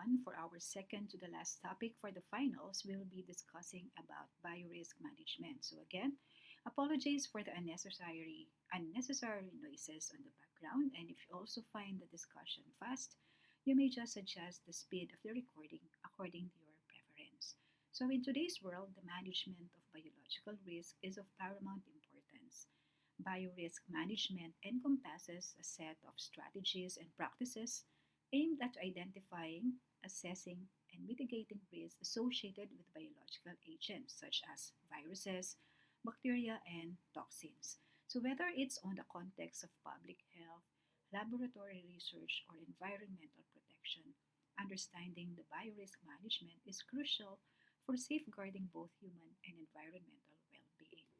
on. For our second to the last topic for the finals, we will be discussing about biorisk management. So again, apologies for the unnecessary noises on the background, and if you also find the discussion fast, you may just adjust the speed of the recording according to your preference. So in today's world, the management of biological risk is of paramount importance. Biorisk management encompasses a set of strategies and practices aimed at identifying, assessing, and mitigating risks associated with biological agents such as viruses, bacteria, and toxins. So, whether it's on the context of public health, laboratory research, or environmental protection, understanding the biorisk management is crucial for safeguarding both human and environmental well being.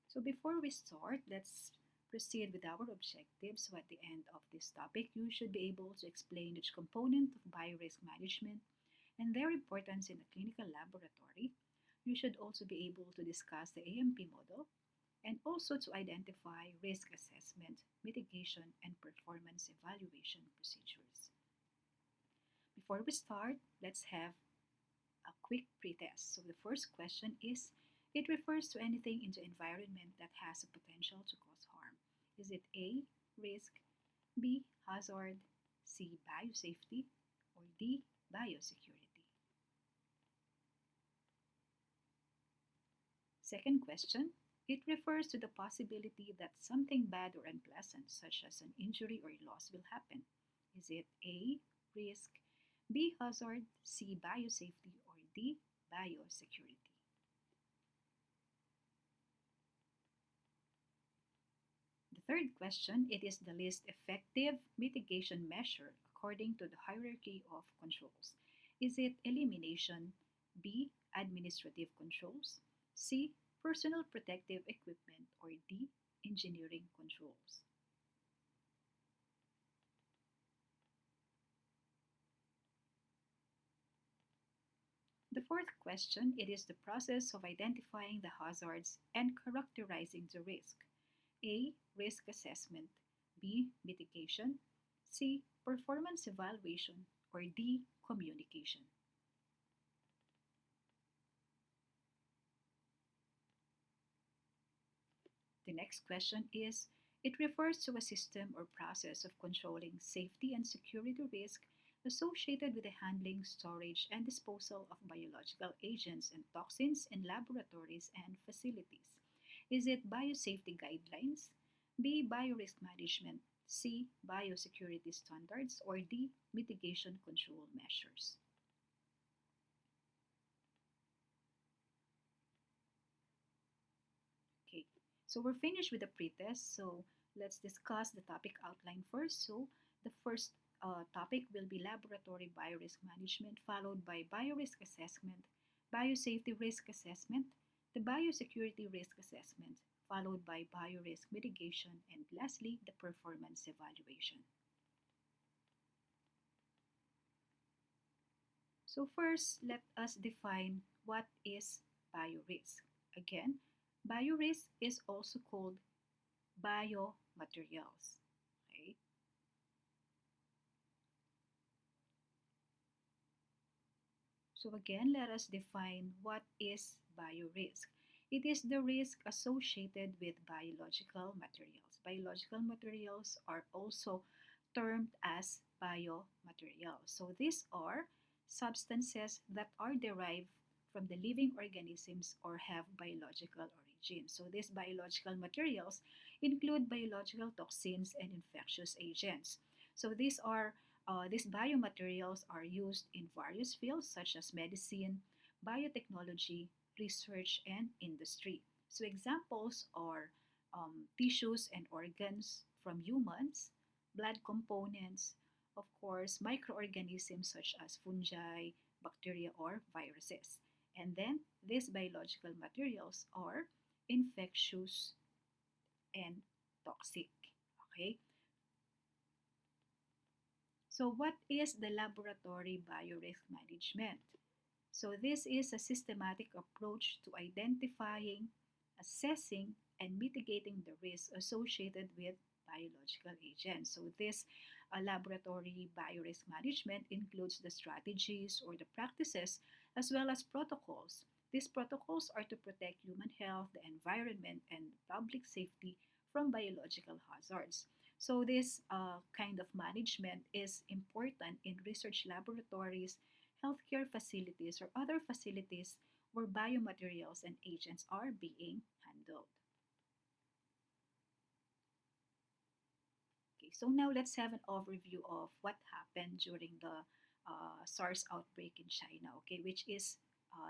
So before we start, let's proceed with our objectives. So at the end of this topic, you should be able to explain each component of biorisk management and their importance in a clinical laboratory. You should also be able to discuss the AMP model and also to identify risk assessment, mitigation, and performance evaluation procedures. Before we start, let's have a quick pretest. So the first question is, it refers to anything in the environment that has a potential to cause harm. Is it A, risk, B, hazard, C, biosafety, or D, biosecurity? Second question, it refers to the possibility that something bad or unpleasant, such as an injury or loss, will happen. Is it A, risk, B, hazard, C, biosafety, or D, biosecurity? The third question, it is the least effective mitigation measure according to the hierarchy of controls. Is it elimination, B, administrative controls, C, personal protective equipment, or D, engineering controls? The fourth question, it is the process of identifying the hazards and characterizing the risk. A, risk assessment, B, mitigation, C, performance evaluation, or D, communication. The next question is, it refers to a system or process of controlling safety and security risk associated with the handling, storage, and disposal of biological agents and toxins in laboratories and facilities. Is it biosafety guidelines, B, biorisk management, C, biosecurity standards, or D, mitigation control measures? Okay, so we're finished with the pretest. So let's discuss the topic outline first. So the first topic will be laboratory biorisk management, followed by biorisk assessment, biosafety risk assessment, the biosecurity risk assessment, followed by biorisk mitigation, and lastly, the performance evaluation. So first, let us define what is biorisk. Again, biorisk is also called biomaterials. Okay? So again, let us define what is biorisk. It is the risk associated with biological materials. Biological materials are also termed as biomaterials. So these are substances that are derived from the living organisms or have biological origin. So these biological materials include biological toxins and infectious agents. So these biomaterials are used in various fields such as medicine, biotechnology, research, and industry. So examples are tissues and organs from humans, blood components, of course, microorganisms such as fungi, bacteria, or viruses. And then these biological materials are infectious and toxic. Okay, so what is the laboratory biorisk management? So this is a systematic approach to identifying, assessing, and mitigating the risks associated with biological agents. So this laboratory biorisk management includes the strategies or the practices as well as protocols. These protocols are to protect human health, the environment, and public safety from biological hazards. So, this kind of management is important in research laboratories, healthcare facilities, or other facilities where biomaterials and agents are being handled. Okay, so now let's have an overview of what happened during the SARS outbreak in China, okay, which is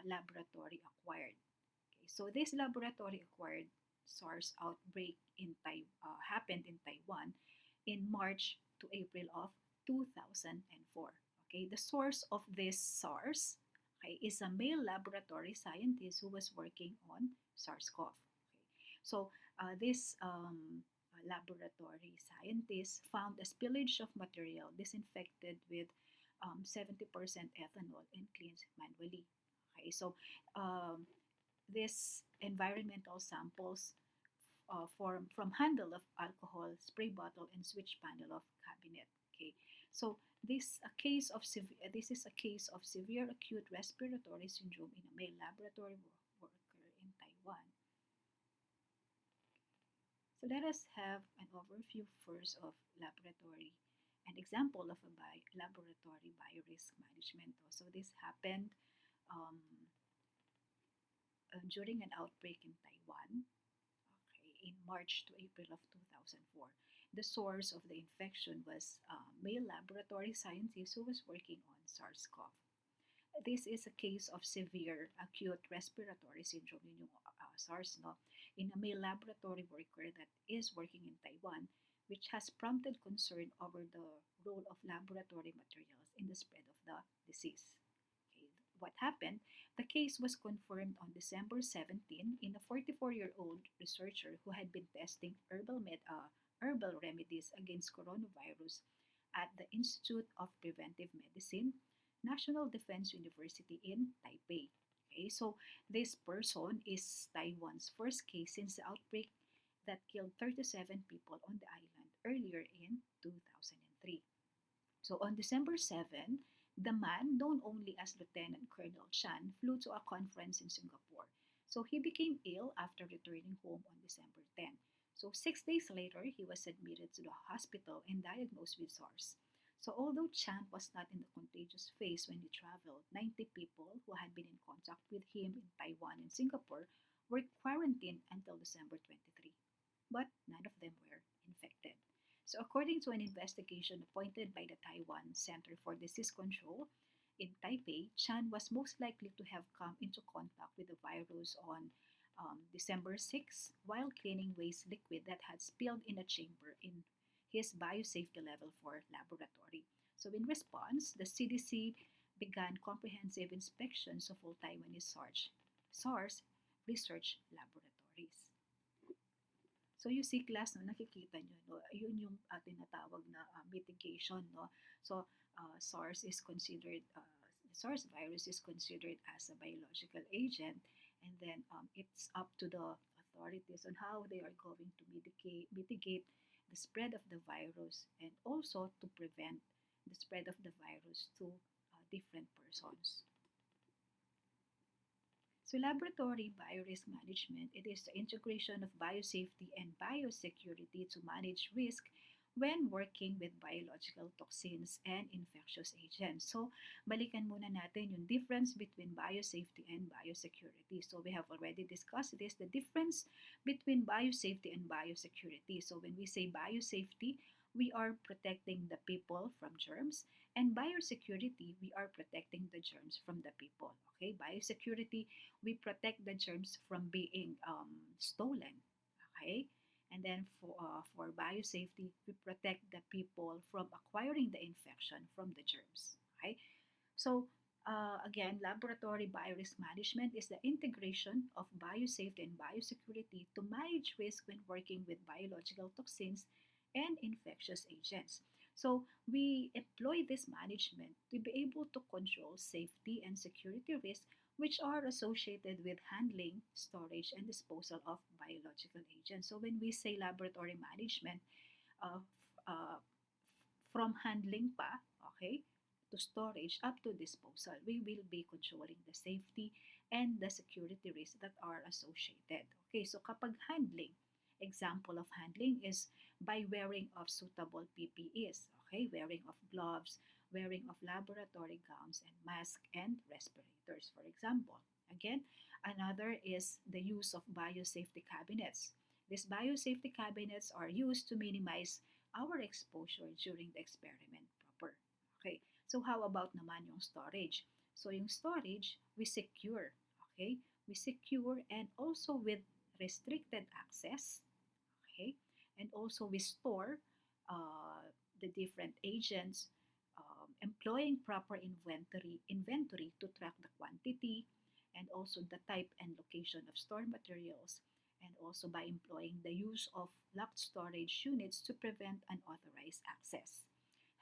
laboratory acquired. Okay, so this laboratory acquired SARS outbreak happened in Taiwan in March to April of 2004. Okay, the source of this SARS, okay, is a male laboratory scientist who was working on SARS-CoV. Okay, so this laboratory scientists found a spillage of material disinfected with 70% ethanol and cleaned manually. Okay, so um, this environmental samples from handle of alcohol, spray bottle, and switch panel of cabinet. Okay, so this is a case of severe acute respiratory syndrome in a male laboratory worker in Taiwan. So let us have an overview first of laboratory, an example of a laboratory biorisk management. So this happened um, during an outbreak in Taiwan, okay, in March to April of 2004. The source of the infection was a male laboratory scientist who was working on SARS-CoV. This is a case of severe acute respiratory syndrome, yun yung SARS, no? In a male laboratory worker that is working in Taiwan, which has prompted concern over the role of laboratory materials in the spread of the disease. Okay, what happened? The case was confirmed on December 17 in a 44-year-old researcher who had been testing herbal remedies against coronavirus at the Institute of Preventive Medicine, National Defense University in Taipei. Okay, so this person is Taiwan's first case since the outbreak that killed 37 people on the island earlier in 2003. So on December 7, the man, known only as Lieutenant Colonel Chan, flew to a conference in Singapore. So he became ill after returning home on December 10. So 6 days later, he was admitted to the hospital and diagnosed with SARS. So although Chan was not in the contagious phase when he traveled, 90 people who had been in contact with him in Taiwan and Singapore were quarantined until December 23, but none of them were infected. So according to an investigation appointed by the Taiwan Center for Disease Control in Taipei, Chan was most likely to have come into contact with the virus on December 6 while cleaning waste liquid that had spilled in a chamber in his biosafety level 4 laboratory. So in response, the CDC began comprehensive inspections of all Taiwanese SARS research laboratories. So you see class, no, nakikita nyo, no, yun yung tinatawag na mitigation. No? So SARS is considered, SARS virus is considered as a biological agent, and then it's up to the authorities on how they are going to mitigate the spread of the virus and also to prevent the spread of the virus to different persons. So laboratory biorisk management, it is the integration of biosafety and biosecurity to manage risk when working with biological toxins and infectious agents. So, balikan muna natin yung difference between biosafety and biosecurity. So, we have already discussed this, the difference between biosafety and biosecurity. So, when we say biosafety, we are protecting the people from germs, and biosecurity, we are protecting the germs from the people. Okay, biosecurity, we protect the germs from being stolen. Okay, and then for biosafety, we protect the people from acquiring the infection from the germs. Okay, so again, laboratory biorisk management is the integration of biosafety and biosecurity to manage risk when working with biological toxins and infectious agents. So we employ this management to be able to control safety and security risks which are associated with handling, storage, and disposal of biological agents. So when we say laboratory management, uh, uh, from handling pa, okay, to storage up to disposal. We will be controlling the safety and the security risks that are associated. Okay, so kapag handling, example of handling is by wearing of suitable PPEs, okay, wearing of gloves, wearing of laboratory gowns and masks and respirators, for example. Again, another is the use of biosafety cabinets. These biosafety cabinets are used to minimize our exposure during the experiment proper. Okay, so how about naman yung storage? So yung storage, we secure, okay? We secure and also with restricted access, okay? And also we store the different agents, employing proper inventory to track the quantity and also the type and location of stored materials, and also by employing the use of locked storage units to prevent unauthorized access.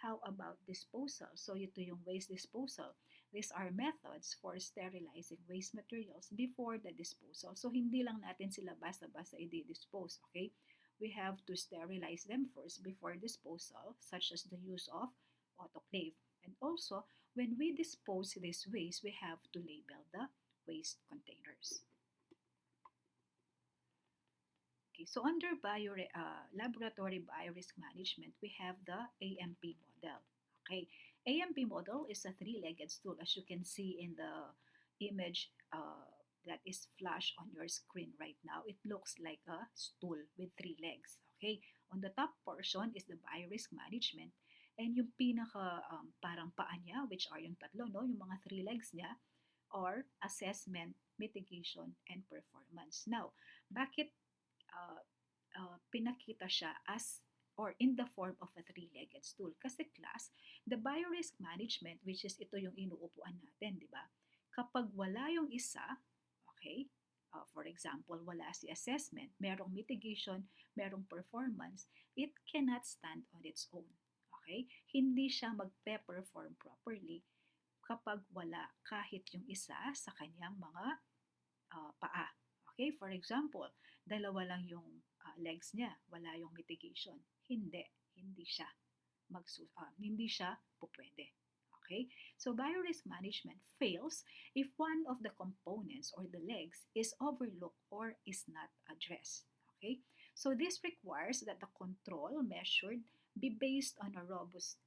How about disposal? So ito yung waste disposal. These are methods for sterilizing waste materials before the disposal. So hindi lang natin sila basta-basta i-dispose, okay? We have to sterilize them first before disposal, such as the use of autoclave. And also, when we dispose this waste, we have to label the waste containers. Okay, so under laboratory biorisk management, we have the AMP model. Okay, AMP model is a three-legged stool, as you can see in the image that is flashed on your screen right now. It looks like a stool with three legs. Okay, on the top portion is the biorisk management, and yung pinaka parang paa niya, which are yung tatlo, no, yung mga three legs niya, or assessment, mitigation, and performance. Now, bakit uh, pinakita siya as or in the form of a three-legged stool? Kasi class, the biorisk management, which is ito yung inuupuan natin, di ba? Kapag wala yung isa, okay, for example, wala si assessment, merong mitigation, merong performance, it cannot stand on its own. Okay? Hindi siya magpe-perform properly kapag wala kahit yung isa sa kanyang mga paa. Okay, for example, dalawa lang yung legs niya, wala yung mitigation. Hindi siya hindi siya pupwede. Okay? So biorisk management fails if one of the components or the legs is overlooked or is not addressed. Okay? So this requires that the control measured be based on a robust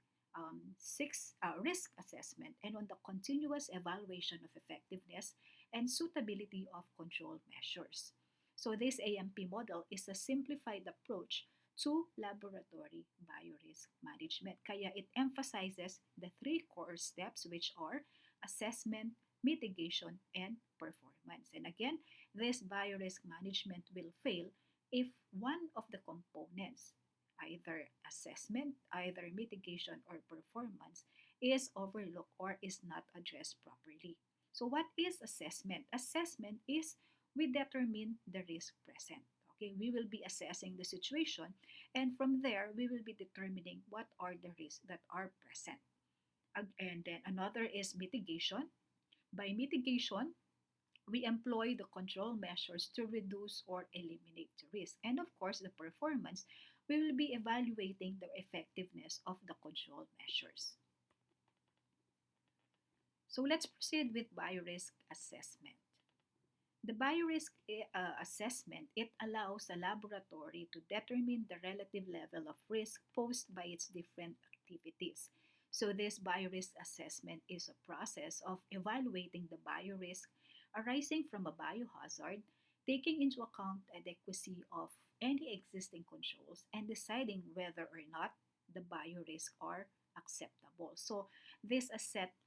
risk assessment and on the continuous evaluation of effectiveness and suitability of control measures. So this AMP model is a simplified approach to laboratory biorisk management. Kaya it emphasizes the three core steps, which are assessment, mitigation, and performance. And again, this biorisk management will fail if one of the components, either assessment, either mitigation, or performance, is overlooked or is not addressed properly. So what is assessment? Assessment is we determine the risk present. Okay, we will be assessing the situation, and from there we will be determining what are the risks that are present. And then another is mitigation. By mitigation, we employ the control measures to reduce or eliminate the risk. And of course, the performance, we will be evaluating the effectiveness of the control measures. So let's proceed with biorisk assessment. The biorisk assessment, it allows a laboratory to determine the relative level of risk posed by its different activities. So this biorisk assessment is a process of evaluating the biorisk arising from a biohazard, taking into account adequacy of any existing controls and deciding whether or not the biorisk are acceptable. So this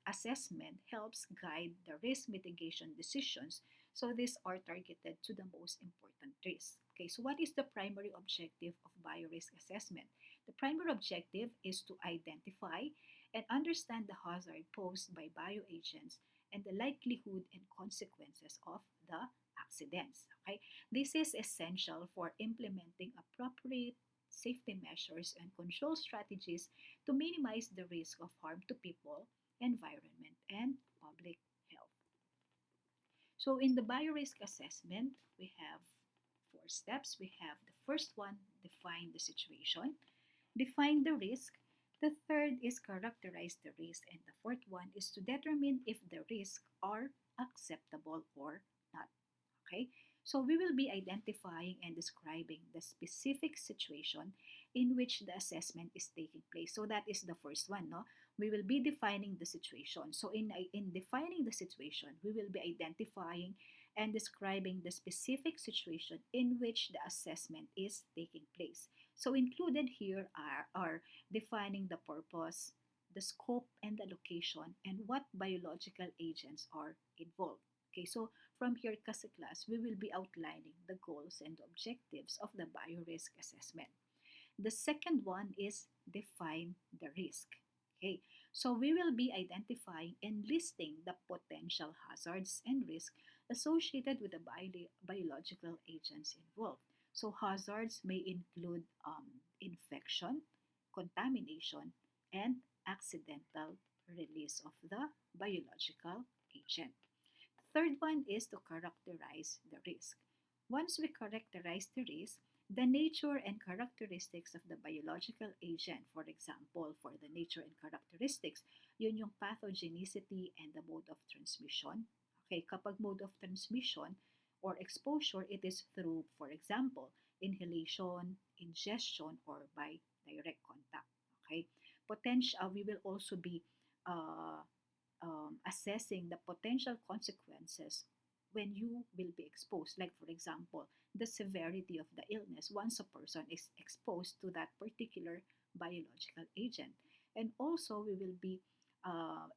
assessment helps guide the risk mitigation decisions. So these are targeted to the most important risks. Okay, so what is the primary objective of biorisk assessment? The primary objective is to identify and understand the hazard posed by bioagents and the likelihood and consequences of the accidents. Okay, this is essential for implementing appropriate safety measures and control strategies to minimize the risk of harm to people, environment, and public health. So in the biorisk assessment, we have four steps. We have the first one, define the situation, define the risk, The third is characterize the risk, and the fourth one is to determine if the risks are acceptable or not. Okay, so we will be identifying and describing the specific situation in which the assessment is taking place. So that is the first one, no? We will be defining the situation. So in defining the situation, we will be identifying and describing the specific situation in which the assessment is taking place. So included here are defining the purpose, the scope and the location, and what biological agents are involved. Okay, so from here, kasi class, we will be outlining the goals and objectives of the biorisk assessment. The second one is define the risk. Okay, so we will be identifying and listing the potential hazards and risks associated with the biological agents involved. So hazards may include infection, contamination, and accidental release of the biological agent. Third one is to characterize the risk. Once we characterize the risk, the nature and characteristics of the biological agent, for example, for the nature and characteristics, yun yung pathogenicity and the mode of transmission. Okay, kapag mode of transmission or exposure, it is through, for example, inhalation, ingestion, or by direct contact. Okay, potential, we will also be uh, assessing the potential consequences when you will be exposed. Like, for example, the severity of the illness once a person is exposed to that particular biological agent. And also, we will be,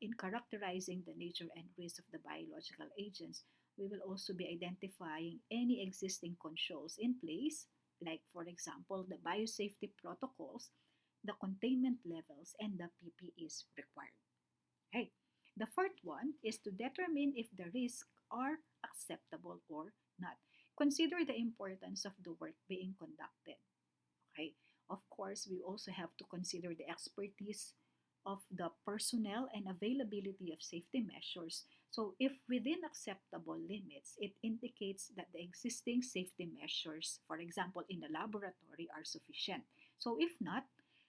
in characterizing the nature and risk of the biological agents, we will also be identifying any existing controls in place, like, for example, the biosafety protocols, the containment levels, and the PPEs required. Okay. The fourth one is to determine if the risks are acceptable or not. Consider the importance of the work being conducted. Okay. Of course, we also have to consider the expertise of the personnel and availability of safety measures. So, if within acceptable limits, it indicates that the existing safety measures, for example, in the laboratory, are sufficient. So, if not,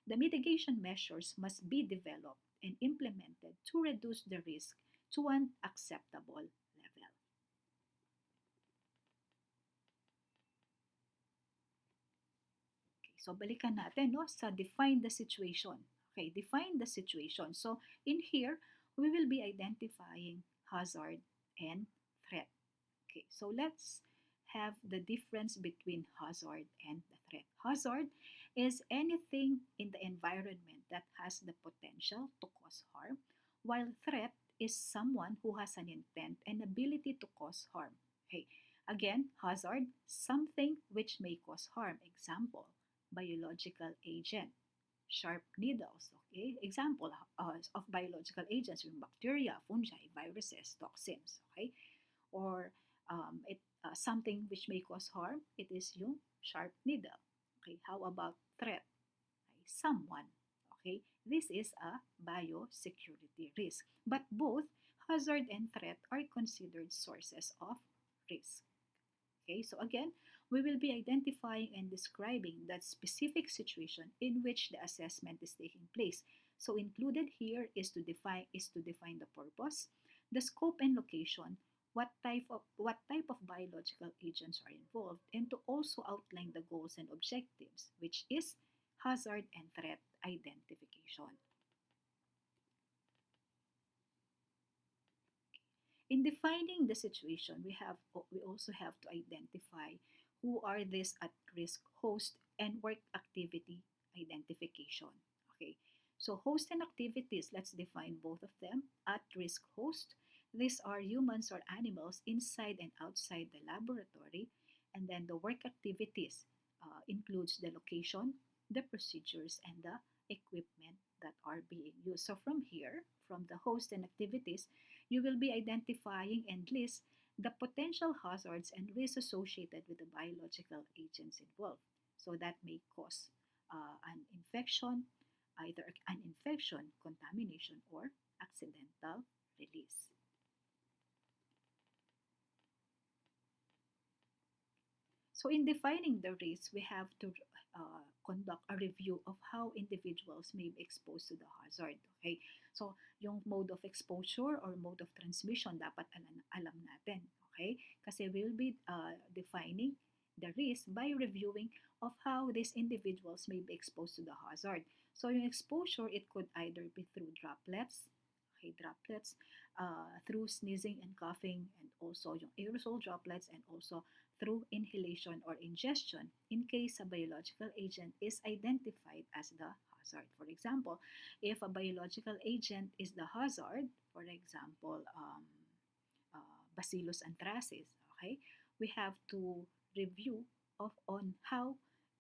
the mitigation measures must be developed and implemented to reduce the risk to an acceptable level. Okay, so balikan natin no, sa define the situation. Okay, define the situation. So in here, we will be identifying hazard and threat. Okay, so let's have the difference between hazard and the threat. Hazard is anything in the environment that has the potential to cause harm, while threat is someone who has an intent and ability to cause harm. Okay, again, hazard, something which may cause harm. Example, biological agent, sharp needles. Okay, example of biological agents, yung bacteria, fungi, viruses, toxins. Okay, or something which may cause harm, it is yung sharp needle. Okay, how about threat? Okay, someone. Okay, this is a biosecurity risk. But both hazard and threat are considered sources of risk. Okay, so again, we will be identifying and describing that specific situation in which the assessment is taking place. So included here is to define the purpose, the scope and location, what type of biological agents are involved, and to also outline the goals and objectives, which is hazard and threat identification. In defining the situation, we also have to identify who are these at-risk host and work activity identification. Okay, so host and activities, let's define both of them. At-risk host, these are humans or animals inside and outside the laboratory, and then the work activities includes the location, the procedures, and the equipment that are being used. So from here, from the host and activities, you will be identifying and list the potential hazards and risks associated with the biological agents involved. So that may cause an infection, either an infection, contamination, or accidental release. So in defining the risk, we have to conduct a review of how individuals may be exposed to the hazard. Okay? So, yung mode of exposure or mode of transmission dapat alam natin. Okay? Kasi we'll be defining the risk by reviewing of how these individuals may be exposed to the hazard. So, yung exposure, it could either be through droplets, okay, droplets, through sneezing and coughing, and also yung aerosol droplets, and also through inhalation or ingestion in case a biological agent is identified as the hazard. For example, if a biological agent is the hazard, for example, Bacillus anthracis, okay, we have to review on how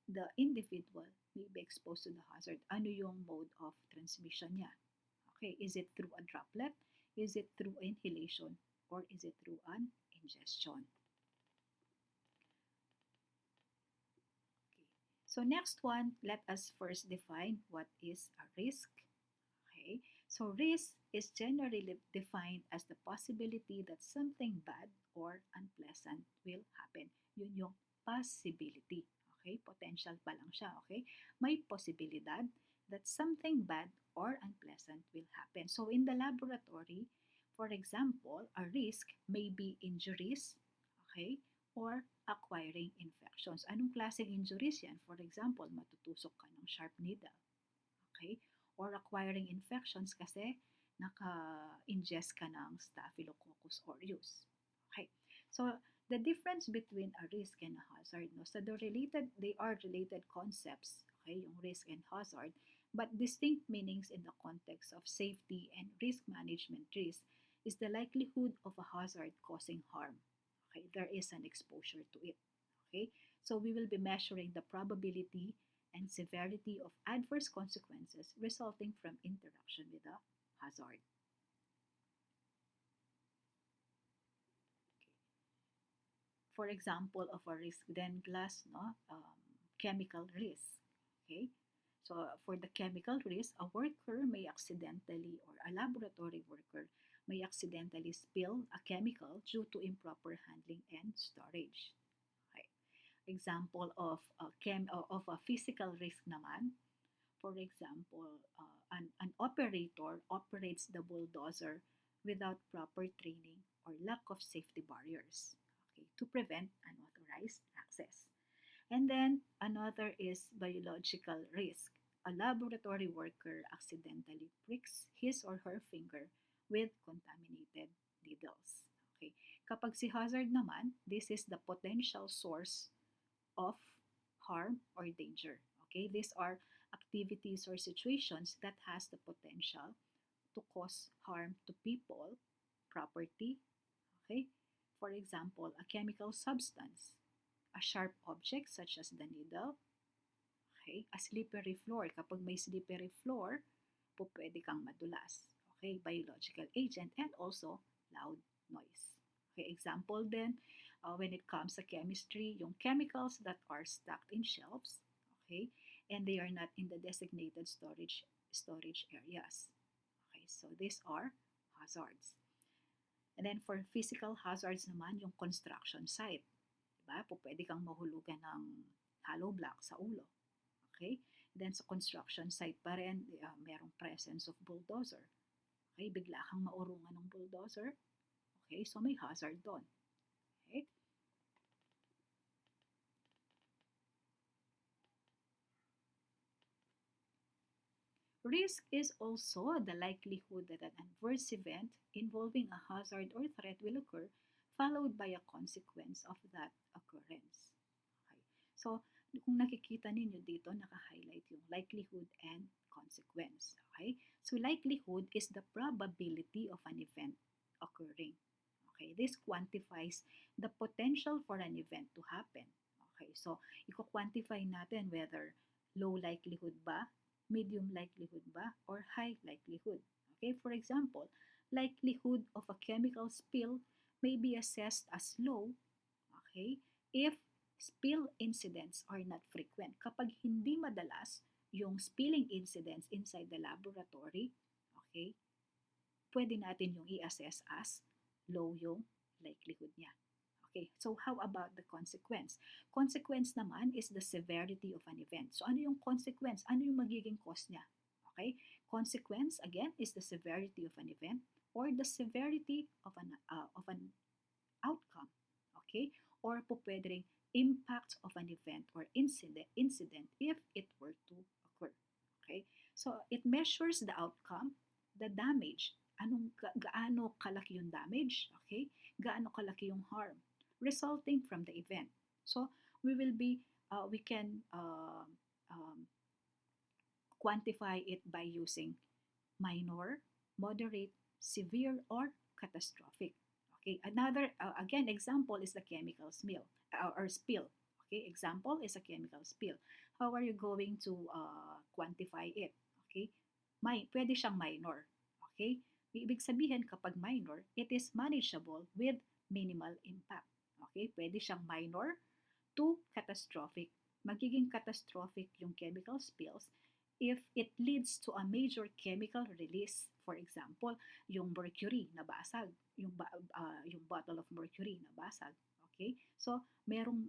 the individual may be exposed to the hazard. Ano yung mode of transmission niya? Okay, is it through a droplet? Is it through inhalation? Or is it through an ingestion? Okay. So next one, let us first define what is a risk. Okay, so risk is generally defined as the possibility that something bad or unpleasant will happen. Yun yung possibility. Okay, potential pa lang siya. Okay, may posibilidad that something bad or unpleasant will happen. So in the laboratory, for example, a risk may be injuries, okay, or acquiring infections. Anong klaseng injuries yan? For example, matutusok ka ng sharp needle. Okay? Or acquiring infections kasi naka-ingest ka ng Staphylococcus aureus. Okay. So, the difference between a risk and a hazard, no? So, they are related concepts, okay, yung risk and hazard, but distinct meanings in the context of safety and risk management. Risk is the likelihood of a hazard causing harm. Okay, there is an exposure to it. Okay, so we will be measuring the probability and severity of adverse consequences resulting from interaction with a hazard. Okay. For example of a risk, then glass, no, chemical risk. Okay, so for the chemical risk, a worker may accidentally, or a laboratory worker may accidentally spill a chemical due to improper handling and storage. Okay. Example of a physical risk naman, for example, an operator operates the bulldozer without proper training or lack of safety barriers, okay, to prevent unauthorized access. And then another is biological risk. A laboratory worker accidentally pricks his or her finger with contaminated needles. Okay. Kapag si hazard naman, this is the potential source of harm or danger. Okay, these are activities or situations that has the potential to cause harm to people, property. Okay, for example, a chemical substance, a sharp object such as the needle. Okay, a slippery floor. Kapag may slippery floor, po pwede kang madulas. Okay, biological agent, and also loud noise. Okay, example then, when it comes to chemistry, yung chemicals that are stacked in shelves, okay, and they are not in the designated storage areas. Okay, so these are hazards. And then for physical hazards naman, yung construction site. Diba? Po pwede kang mahulugan ng hollow block sa ulo. Okay? Then sa construction site pa rin, merong presence of bulldozer. Okay, bigla kang maurungan ng bulldozer. Okay, so may hazard doon. Okay? Risk is also the likelihood that an adverse event involving a hazard or threat will occur, followed by a consequence of that occurrence. Okay. So, kung nakikita ninyo dito, naka-highlight yung likelihood and consequence. Okay? So, likelihood is the probability of an event occurring. Okay? This quantifies the potential for an event to happen. Okay? So, i-quantify natin whether low likelihood ba, medium likelihood ba, or high likelihood. Okay? For example, likelihood of a chemical spill may be assessed as low, okay, if spill incidents are not frequent. Kapag hindi madalas yung spilling incidents inside the laboratory, okay, pwede natin yung i-assess as low yung likelihood niya. Okay, so how about the consequence? Consequence naman is the severity of an event. So ano yung consequence? Ano yung magiging cause niya? Okay, consequence again is the severity of an event or the severity of an outcome. Okay, or po pwede ring impact of an event or incident if it were to occur. Okay, so it measures the outcome, the damage. Gaano kalaki yung damage? Okay, gaano kalaki yung harm resulting from the event. So we can um, quantify it by using minor, moderate, severe, or catastrophic. Okay, another again example is the chemical spill or spill. Okay, example is a chemical spill. How are you going to quantify it? Okay, pwede siyang minor. Okay, ibig sabihin kapag minor, it is manageable with minimal impact. Okay, pwede siyang minor to catastrophic. Magiging catastrophic yung chemical spills if it leads to a major chemical release. For example, yung mercury na basag, yung bottle of mercury na basag. Okay? So, merong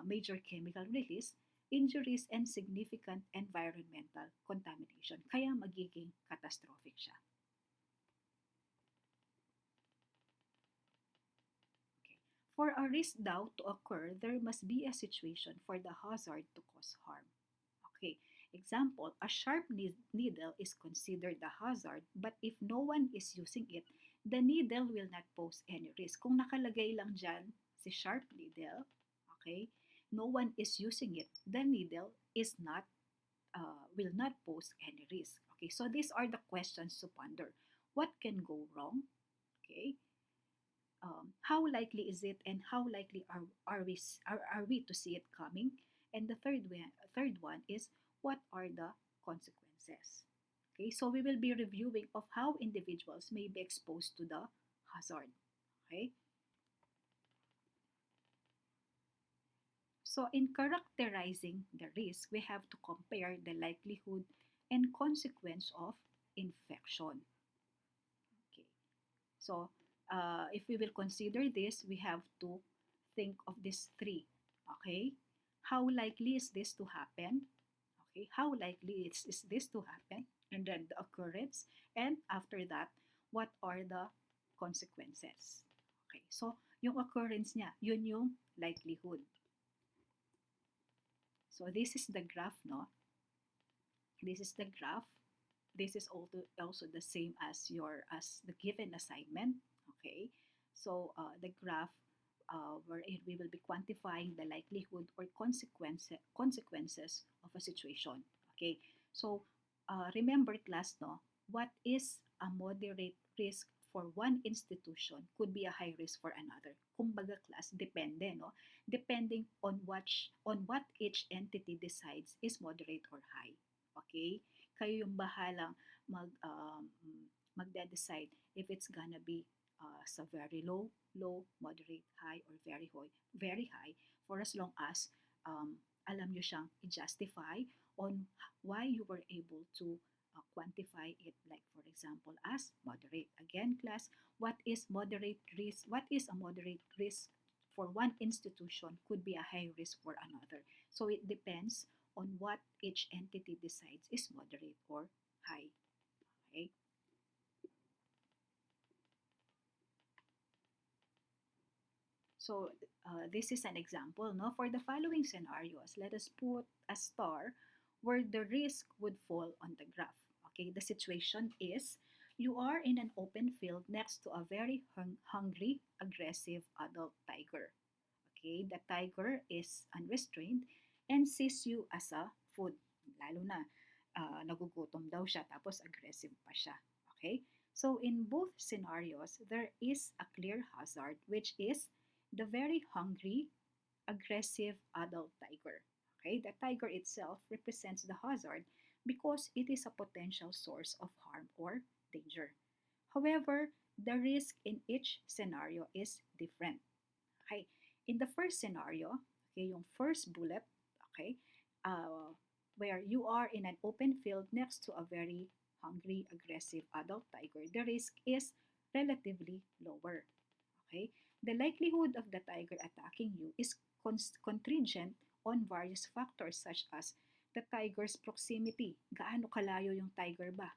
major chemical release, injuries, and significant environmental contamination. Kaya magiging catastrophic siya. Okay. For a risk daw to occur, there must be a situation for the hazard to cause harm. Okay, example, a sharp needle is considered a hazard, but if no one is using it, the needle will not pose any risk. Kung nakalagay lang dyan si sharp needle, okay, no one is using it, the needle is not, will not pose any risk. Okay, so these are the questions to ponder. What can go wrong? Okay, how likely is it and how likely are we to see it coming? And the third one is what are the consequences? Okay, so we will be reviewing of how individuals may be exposed to the hazard. Okay, so in characterizing the risk, we have to compare the likelihood and consequence of infection. Okay, so if we will consider this, we have to think of these three. Okay, how likely is this to happen? Okay, how likely is this to happen? And then the occurrence. And after that, what are the consequences? Okay, so yung occurrence niya, yun yung likelihood. So this is the graph, no? This is the graph. This is also the same as as the given assignment. Okay, so the graph wherein we will be quantifying the likelihood or consequences of a situation. Okay, so remember class, no, what is a moderate risk for one institution could be a high risk for another. Kumbaga class, depende, no? Depending on what each entity decides is moderate or high. Okay? Kayo yung bahalang magde-decide if it's gonna be sa very low, moderate, high, or very high, for as long as alam nyo siyang i-justify on why you were able to quantify it, like for example as moderate. Again class, what is moderate risk? What is a moderate risk for one institution could be a high risk for another. So it depends on what each entity decides is moderate or high. Okay? So this is an example, no? For the following scenarios, let us put a star where the risk would fall on the graph. Okay, the situation is you are in an open field next to a very hungry, aggressive adult tiger. Okay, the tiger is unrestrained and sees you as a food. Lalo na, nagugutom daw siya tapos aggressive pa siya. Okay, so in both scenarios, there is a clear hazard which is the very hungry, aggressive adult tiger. Okay, the tiger itself represents the hazard because it is a potential source of harm or danger. However, the risk in each scenario is different. Okay, in the first scenario, okay, yung first bullet, okay, where you are in an open field next to a very hungry, aggressive adult tiger, the risk is relatively lower. Okay? The likelihood of the tiger attacking you is contingent on various factors such as the tiger's proximity. Gaano kalayo yung tiger ba?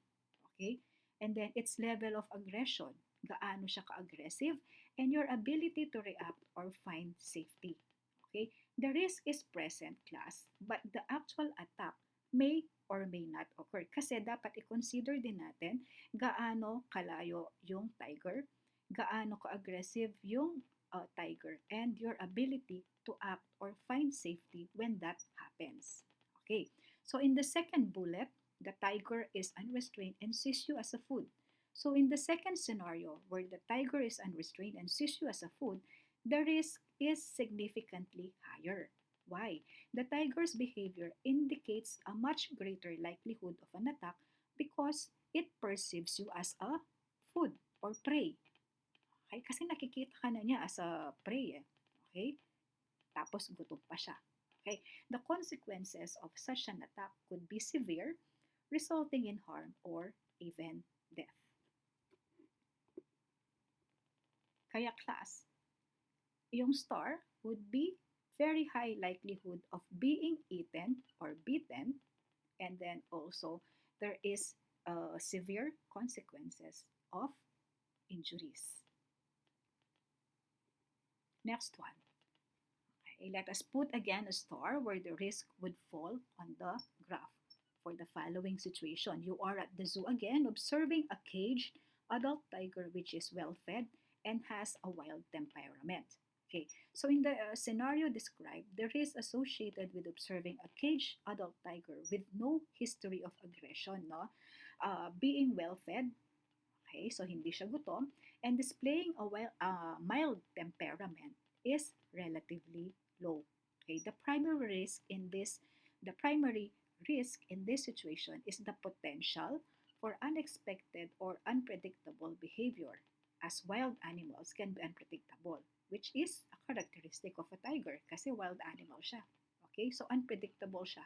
Okay? And then its level of aggression. Gaano siya ka-aggressive? And your ability to react or find safety. Okay? The risk is present, class, but the actual attack may or may not occur. Kasi dapat i-consider din natin gaano kalayo yung tiger, gaano ka-aggressive yung tiger, and your ability to act or find safety when that happens. Okay, so in the second bullet, the tiger is unrestrained and sees you as a food. So in the second scenario, where the tiger is unrestrained and sees you as a food, the risk is significantly higher. Why? The tiger's behavior indicates a much greater likelihood of an attack because it perceives you as a food or prey. Okay? Kasi nakikita ka na niya as a prey. Okay? Tapos gutom pa siya. Okay? The consequences of such an attack could be severe, resulting in harm or even death. Kaya class, yung star would be very high likelihood of being eaten or beaten, and then also there is severe consequences of injuries. Next one. Okay, let us put again a star where the risk would fall on the graph. For the following situation, you are at the zoo again observing a caged adult tiger which is well fed and has a wild temperament. Okay, so in the scenario described, there is associated with observing a caged adult tiger with no history of aggression, no? Being well fed, okay, so hindi siya gutom, and displaying a mild temperament is relatively low. Okay, the primary risk in this situation is the potential for unexpected or unpredictable behavior, as wild animals can be unpredictable, which is a characteristic of a tiger kasi wild animal siya. Okay, so unpredictable siya.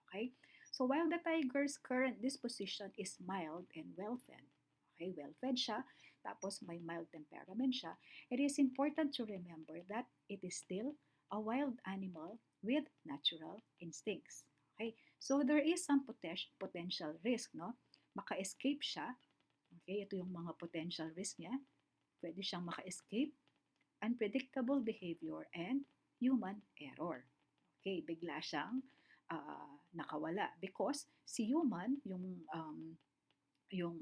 Okay, so while the tiger's current disposition is mild and well-fed, okay, well-fed siya, tapos may mild temperament siya, it is important to remember that it is still a wild animal with natural instincts. Okay, so there is some potential risk, no? Maka-escape siya. Okay, ito yung mga potential risk niya. Pwede siyang maka-escape, unpredictable behavior, and human error. Okay, bigla siyang nakawala because si human, yung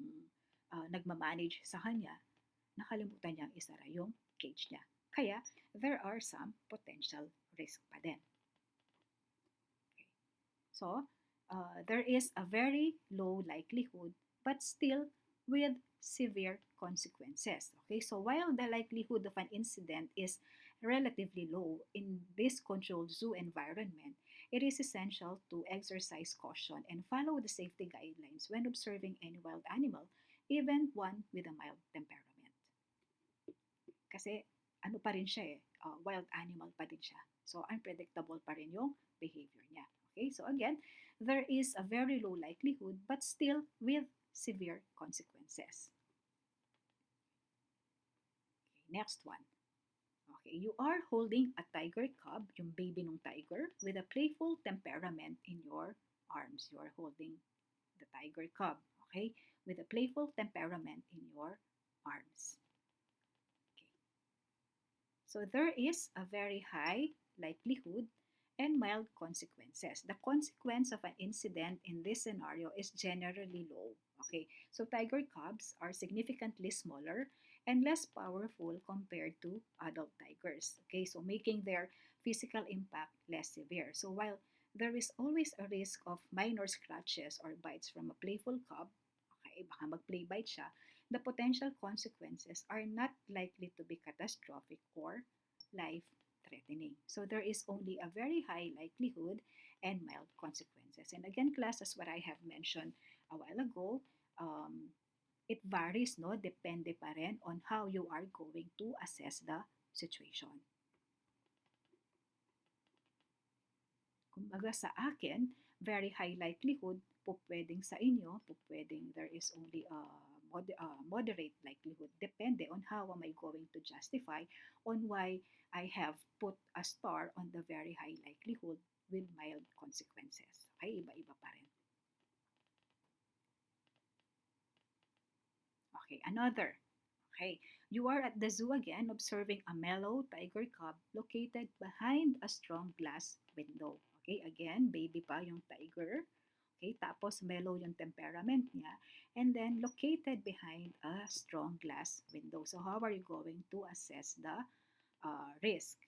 nagmamanage sa kanya, nakalimutan niyang isara yung cage niya. Kaya, there are some potential risk pa din. Okay. So, there is a very low likelihood but still with severe consequences. Okay, so while the likelihood of an incident is relatively low in this controlled zoo environment, it is essential to exercise caution and follow the safety guidelines when observing any wild animal, even one with a mild temperament. Kasi ano pa rin siya wild animal pa din siya. So unpredictable pa rin yung behavior niya. Okay, so again, there is a very low likelihood but still with severe consequences. Okay, next one. Okay, you are holding a tiger cub, yung baby ng tiger, with a playful temperament in your arms. You are holding the tiger cub, okay, with a playful temperament in your arms. Okay. So there is a very high likelihood and mild consequences. The consequence of an incident in this scenario is generally low. Okay, so tiger cubs are significantly smaller and less powerful compared to adult tigers. Okay, so making their physical impact less severe. So while there is always a risk of minor scratches or bites from a playful cub, okay, baka mag-play bite siya, the potential consequences are not likely to be catastrophic or life-threatening. So there is only a very high likelihood and mild consequences. And again, class, as what I have mentioned a while ago, it varies, no? Depende pa rin on how you are going to assess the situation. Kumbaga sa akin, very high likelihood, pwedeng sa inyo, pwedeng there is only a moderate likelihood. Depende on how am I going to justify on why I have put a star on the very high likelihood with mild consequences? Okay, iba-iba pa rin. Okay, another. Okay, you are at the zoo again observing a mellow tiger cub located behind a strong glass window. Okay, again, baby pa yung tiger. Okay, tapos mellow yung temperament niya. And then located behind a strong glass window. So how are you going to assess the risk?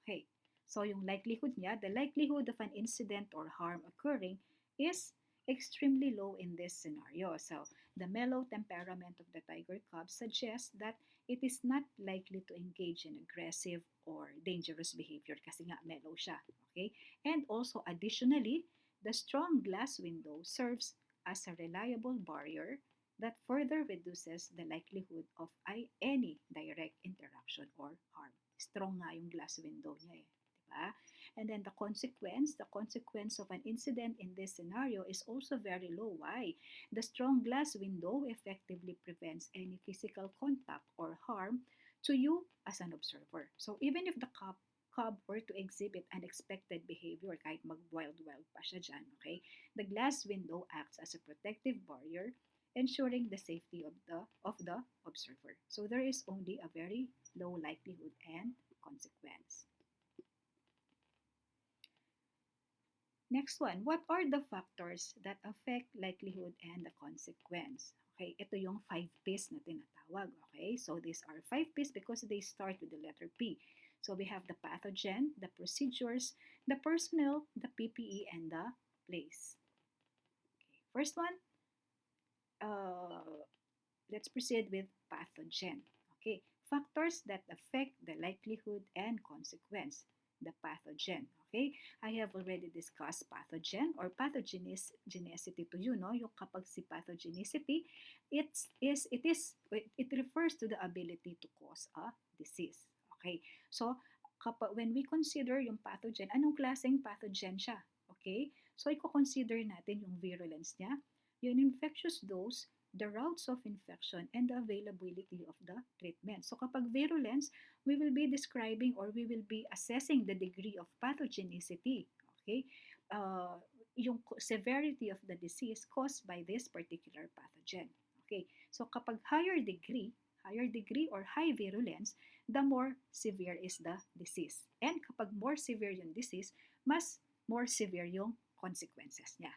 Okay, so yung likelihood niya, the likelihood of an incident or harm occurring is extremely low in this scenario. So the mellow temperament of the tiger cub suggests that it is not likely to engage in aggressive or dangerous behavior kasi nga mellow siya. Okay? And also additionally, the strong glass window serves as a reliable barrier that further reduces the likelihood of any direct interaction or harm. Strong nga yung glass window niya eh. Diba? And then the consequence of an incident in this scenario is also very low. Why? The strong glass window effectively prevents any physical contact or harm to you as an observer. So even if the cub were to exhibit unexpected behavior, kahit mag-wild-wild pa siya dyan, okay, the glass window acts as a protective barrier, ensuring the safety of the observer. So there is only a very low likelihood and consequence. Next one, what are the factors that affect likelihood and the consequence? Okay, ito yung 5 P's na tinatawag. Okay, so these are 5 P's because they start with the letter P. So we have the pathogen, the procedures, the personnel, the PPE, and the place. Okay, first one, let's proceed with pathogen. Okay, factors that affect the likelihood and consequence. The pathogen. Okay, I have already discussed pathogen or pathogenicity to you. No, yung kapag si pathogenicity, it refers to the ability to cause a disease. Okay, so kapag when we consider yung pathogen, anong klaseng pathogen siya? Okay, so i-consider natin yung virulence niya, yung infectious dose, the routes of infection, and the availability of the treatment. So kapag virulence, we will be describing or we will be assessing the degree of pathogenicity. Okay? Yung severity of the disease caused by this particular pathogen. Okay? So kapag higher degree or high virulence, the more severe is the disease. And kapag more severe yung disease, mas more severe yung consequences niya.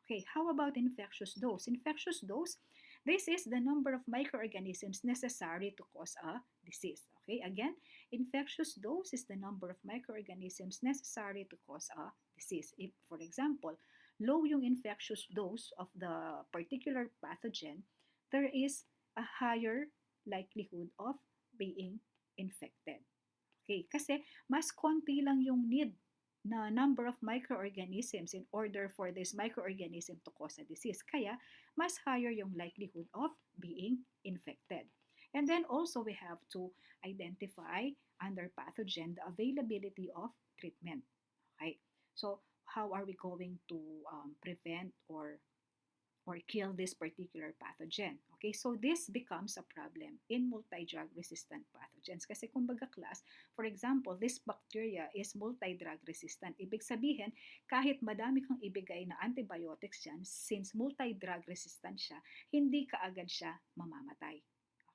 Okay, how about infectious dose? Infectious dose, this is the number of microorganisms necessary to cause a disease. Okay, again, infectious dose is the number of microorganisms necessary to cause a disease. If, for example, low yung infectious dose of the particular pathogen, there is a higher likelihood of being infected. Okay, kasi mas konti lang yung need na number of microorganisms in order for this microorganism to cause a disease. Kaya, mas higher yung likelihood of being infected. And then also we have to identify under pathogen the availability of treatment. Okay? So, how are we going to prevent or kill this particular pathogen. Okay, so this becomes a problem in multi-drug resistant pathogens. Kasi kumbaga class, for example, this bacteria is multi-drug resistant. Ibig sabihin, kahit madami kang ibigay na antibiotics dyan, since multi-drug resistant siya, hindi kaagad siya mamamatay.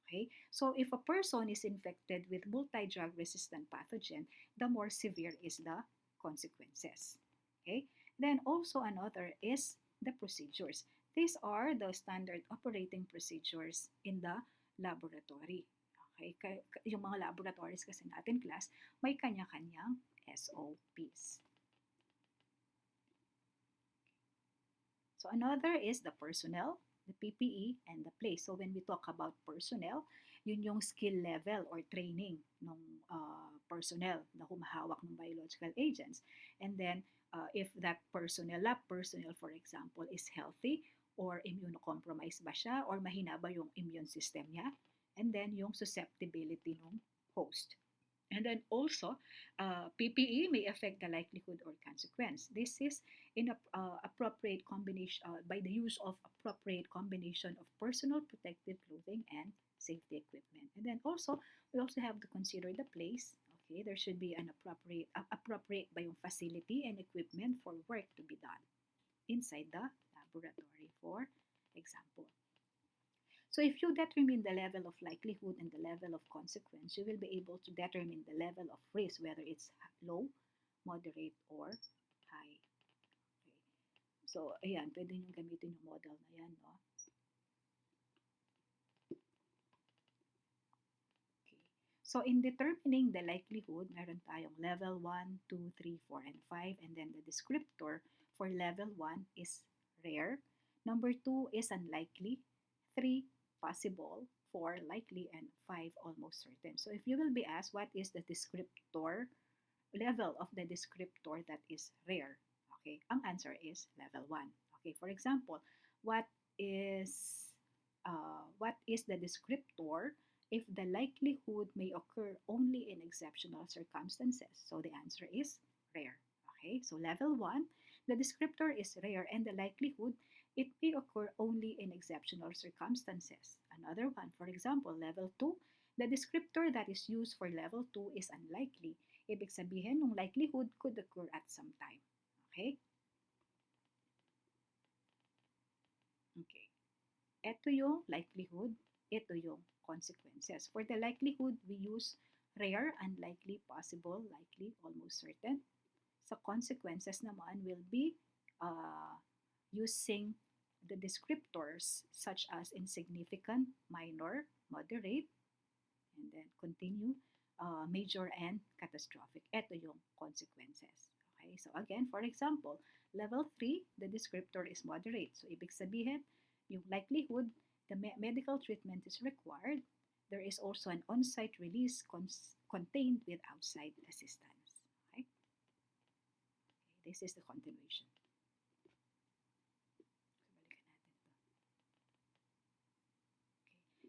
Okay, so if a person is infected with multi-drug resistant pathogen, the more severe is the consequences. Okay, then also another is the procedures. These are the standard operating procedures in the laboratory. Okay? Yung mga laboratories kasi natin, class, may kanya-kanyang SOPs. So another is the personnel, the PPE, and the place. So when we talk about personnel, yun yung skill level or training ng personnel na humahawak ng biological agents. And then, if that lab personnel, for example, is healthy, or immunocompromised ba siya, or mahina ba yung immune system niya, and then yung susceptibility ng host. And then also, PPE may affect the likelihood or consequence. This is in appropriate combination by the use of appropriate combination of personal protective clothing and safety equipment. And then also, we also have to consider the place. Okay, there should be an appropriate ba yung facility and equipment for work to be done inside the laboratory, for example. So if you determine the level of likelihood and the level of consequence, you will be able to determine the level of risk, whether it's low, moderate, or high. Okay. So, ayan, pwede nyo gamitin yung model na yan, no? Okay. So, in determining the likelihood, meron tayong level 1, 2, 3, 4, and 5. And then the descriptor for level 1 is rare. Number 2 is unlikely. 3, possible. 4, likely. And 5, almost certain. So, if you will be asked, what is the descriptor level of the descriptor that is rare? Okay, ang answer is level 1. Okay, for example, what is the descriptor if the likelihood may occur only in exceptional circumstances? So the answer is rare. Okay, so level 1, the descriptor is rare and the likelihood it may occur only in exceptional circumstances. Another one, for example, level 2, the descriptor that is used for level 2 is unlikely. Ibig sabihin, yung likelihood could occur at some time. Okay? Okay. Ito yung likelihood, ito yung consequences. For the likelihood, we use rare, unlikely, possible, likely, almost certain. Sa consequences naman will be using the descriptors such as insignificant, minor, moderate, and then continue, major, and catastrophic. Ito yung consequences. Okay, so again, for example, level 3, the descriptor is moderate. So, ibig sabihin, yung likelihood the medical treatment is required, there is also an on-site release contained with outside assistance. Okay? This is the continuation.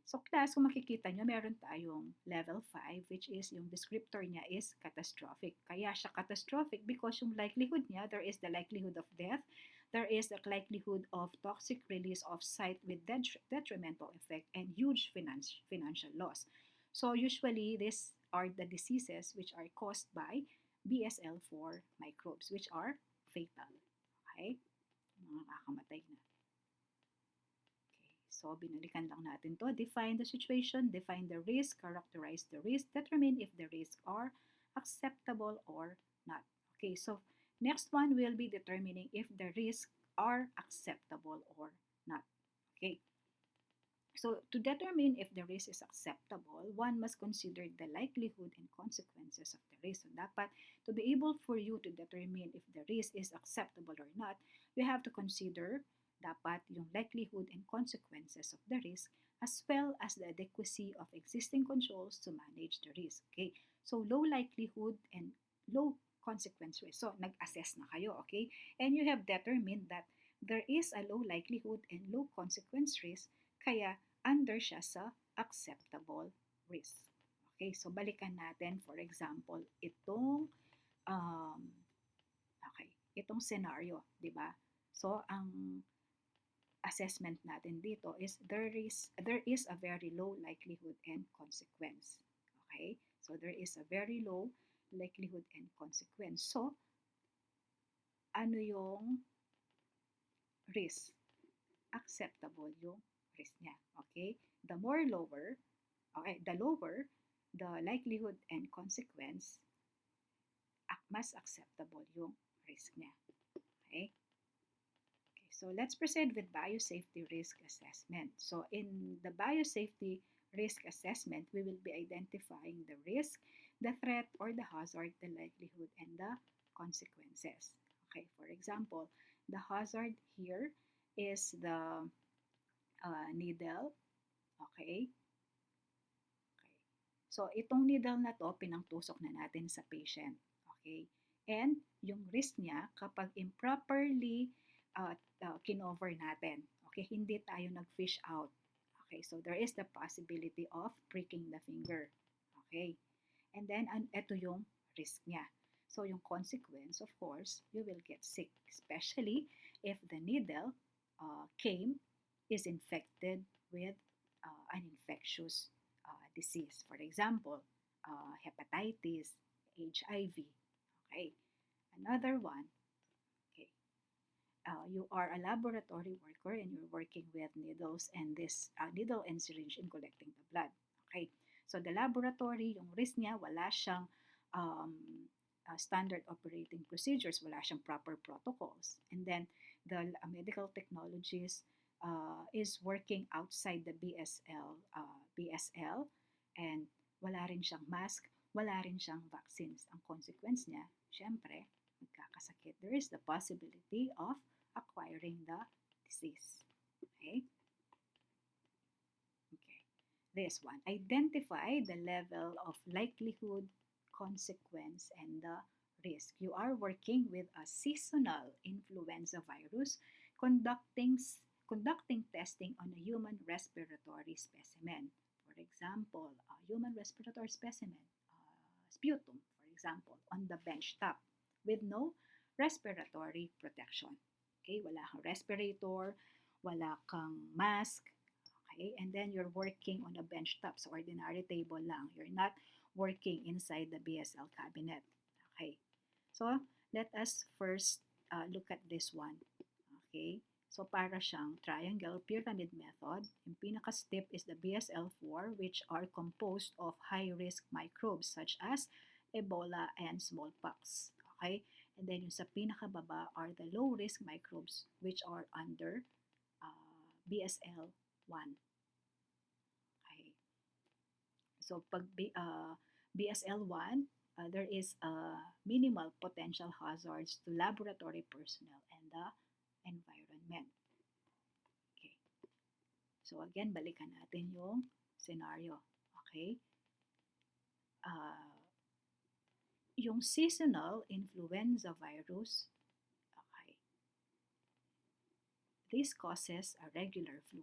So class, kung makikita nyo, meron tayong level 5, which is yung descriptor niya is catastrophic. Kaya siya catastrophic because yung likelihood niya, there is the likelihood of death, there is the likelihood of toxic release of site with detrimental effect and huge financial loss. So usually, these are the diseases which are caused by BSL-4 microbes, which are fatal. Okay? Nakakamatay na. So, binalikan lang natin to. Define the situation, define the risk, characterize the risk, determine if the risks are acceptable or not. Okay, so next one will be determining if the risks are acceptable or not. Okay, so to determine if the risk is acceptable, one must consider the likelihood and consequences of the risk. So, dapat to be able for you to determine if the risk is acceptable or not, you have to consider dapat yung likelihood and consequences of the risk as well as the adequacy of existing controls to manage the risk. Okay? So, low likelihood and low consequence risk. So, nag-assess na kayo, okay? And you have determined that there is a low likelihood and low consequence risk, kaya under siya sa acceptable risk. Okay? So, balikan natin, for example, itong itong scenario, di ba? So, ang assessment natin dito is there is a very low likelihood and consequence. Okay? So, there is a very low likelihood and consequence. So, ano yung risk? Acceptable yung risk niya. Okay? The lower the likelihood and consequence, mas acceptable yung risk niya. Okay? So let's proceed with biosafety risk assessment. So in the biosafety risk assessment, we will be identifying the risk, the threat or the hazard, the likelihood, and the consequences. Okay, for example, the hazard here is the needle. Okay. So itong needle na to, pinangtusok na natin sa patient. Okay. And yung risk niya, kapag improperly kinover natin. Okay, hindi tayo nag-fish out. Okay, so there is the possibility of pricking the finger. Okay, and then ito yung risk niya. So yung consequence, of course, you will get sick, especially if the needle is infected with an infectious disease. For example, hepatitis, HIV. Okay. Another one, okay, you are a laboratory worker and you're working with needles and this needle and syringe in collecting the blood. Okay. So the laboratory, yung risk niya, wala siyang um, standard operating procedures, wala siyang proper protocols. And then the medical technologist is working outside the BSL and wala rin siyang mask, wala rin siyang vaccines. Ang consequence niya, syempre, magkakasakit. There is the possibility of acquiring the disease. Okay? Okay. This one. Identify the level of likelihood, consequence, and the risk. You are working with a seasonal influenza virus conducting conducting testing on a human respiratory specimen. For example, a human respiratory specimen, sputum, for example, on the bench top with no respiratory protection. Okay, wala kang respirator, wala kang mask, okay, and then you're working on a bench top, so ordinary table lang. You're not working inside the BSL cabinet. Okay, so let us first look at this one. Okay, so para siyang triangle pyramid method. Yung pinaka-step is the BSL-4, which are composed of high-risk microbes such as Ebola and smallpox. Okay, and then yung sa pinakababa are the low-risk microbes which are under BSL-1. Okay, so pag BSL-1, there is minimal potential hazards to laboratory personnel and the environment. Okay. So again, balikan natin yung scenario. Okay. Yung seasonal influenza virus, okay, this causes a regular flu.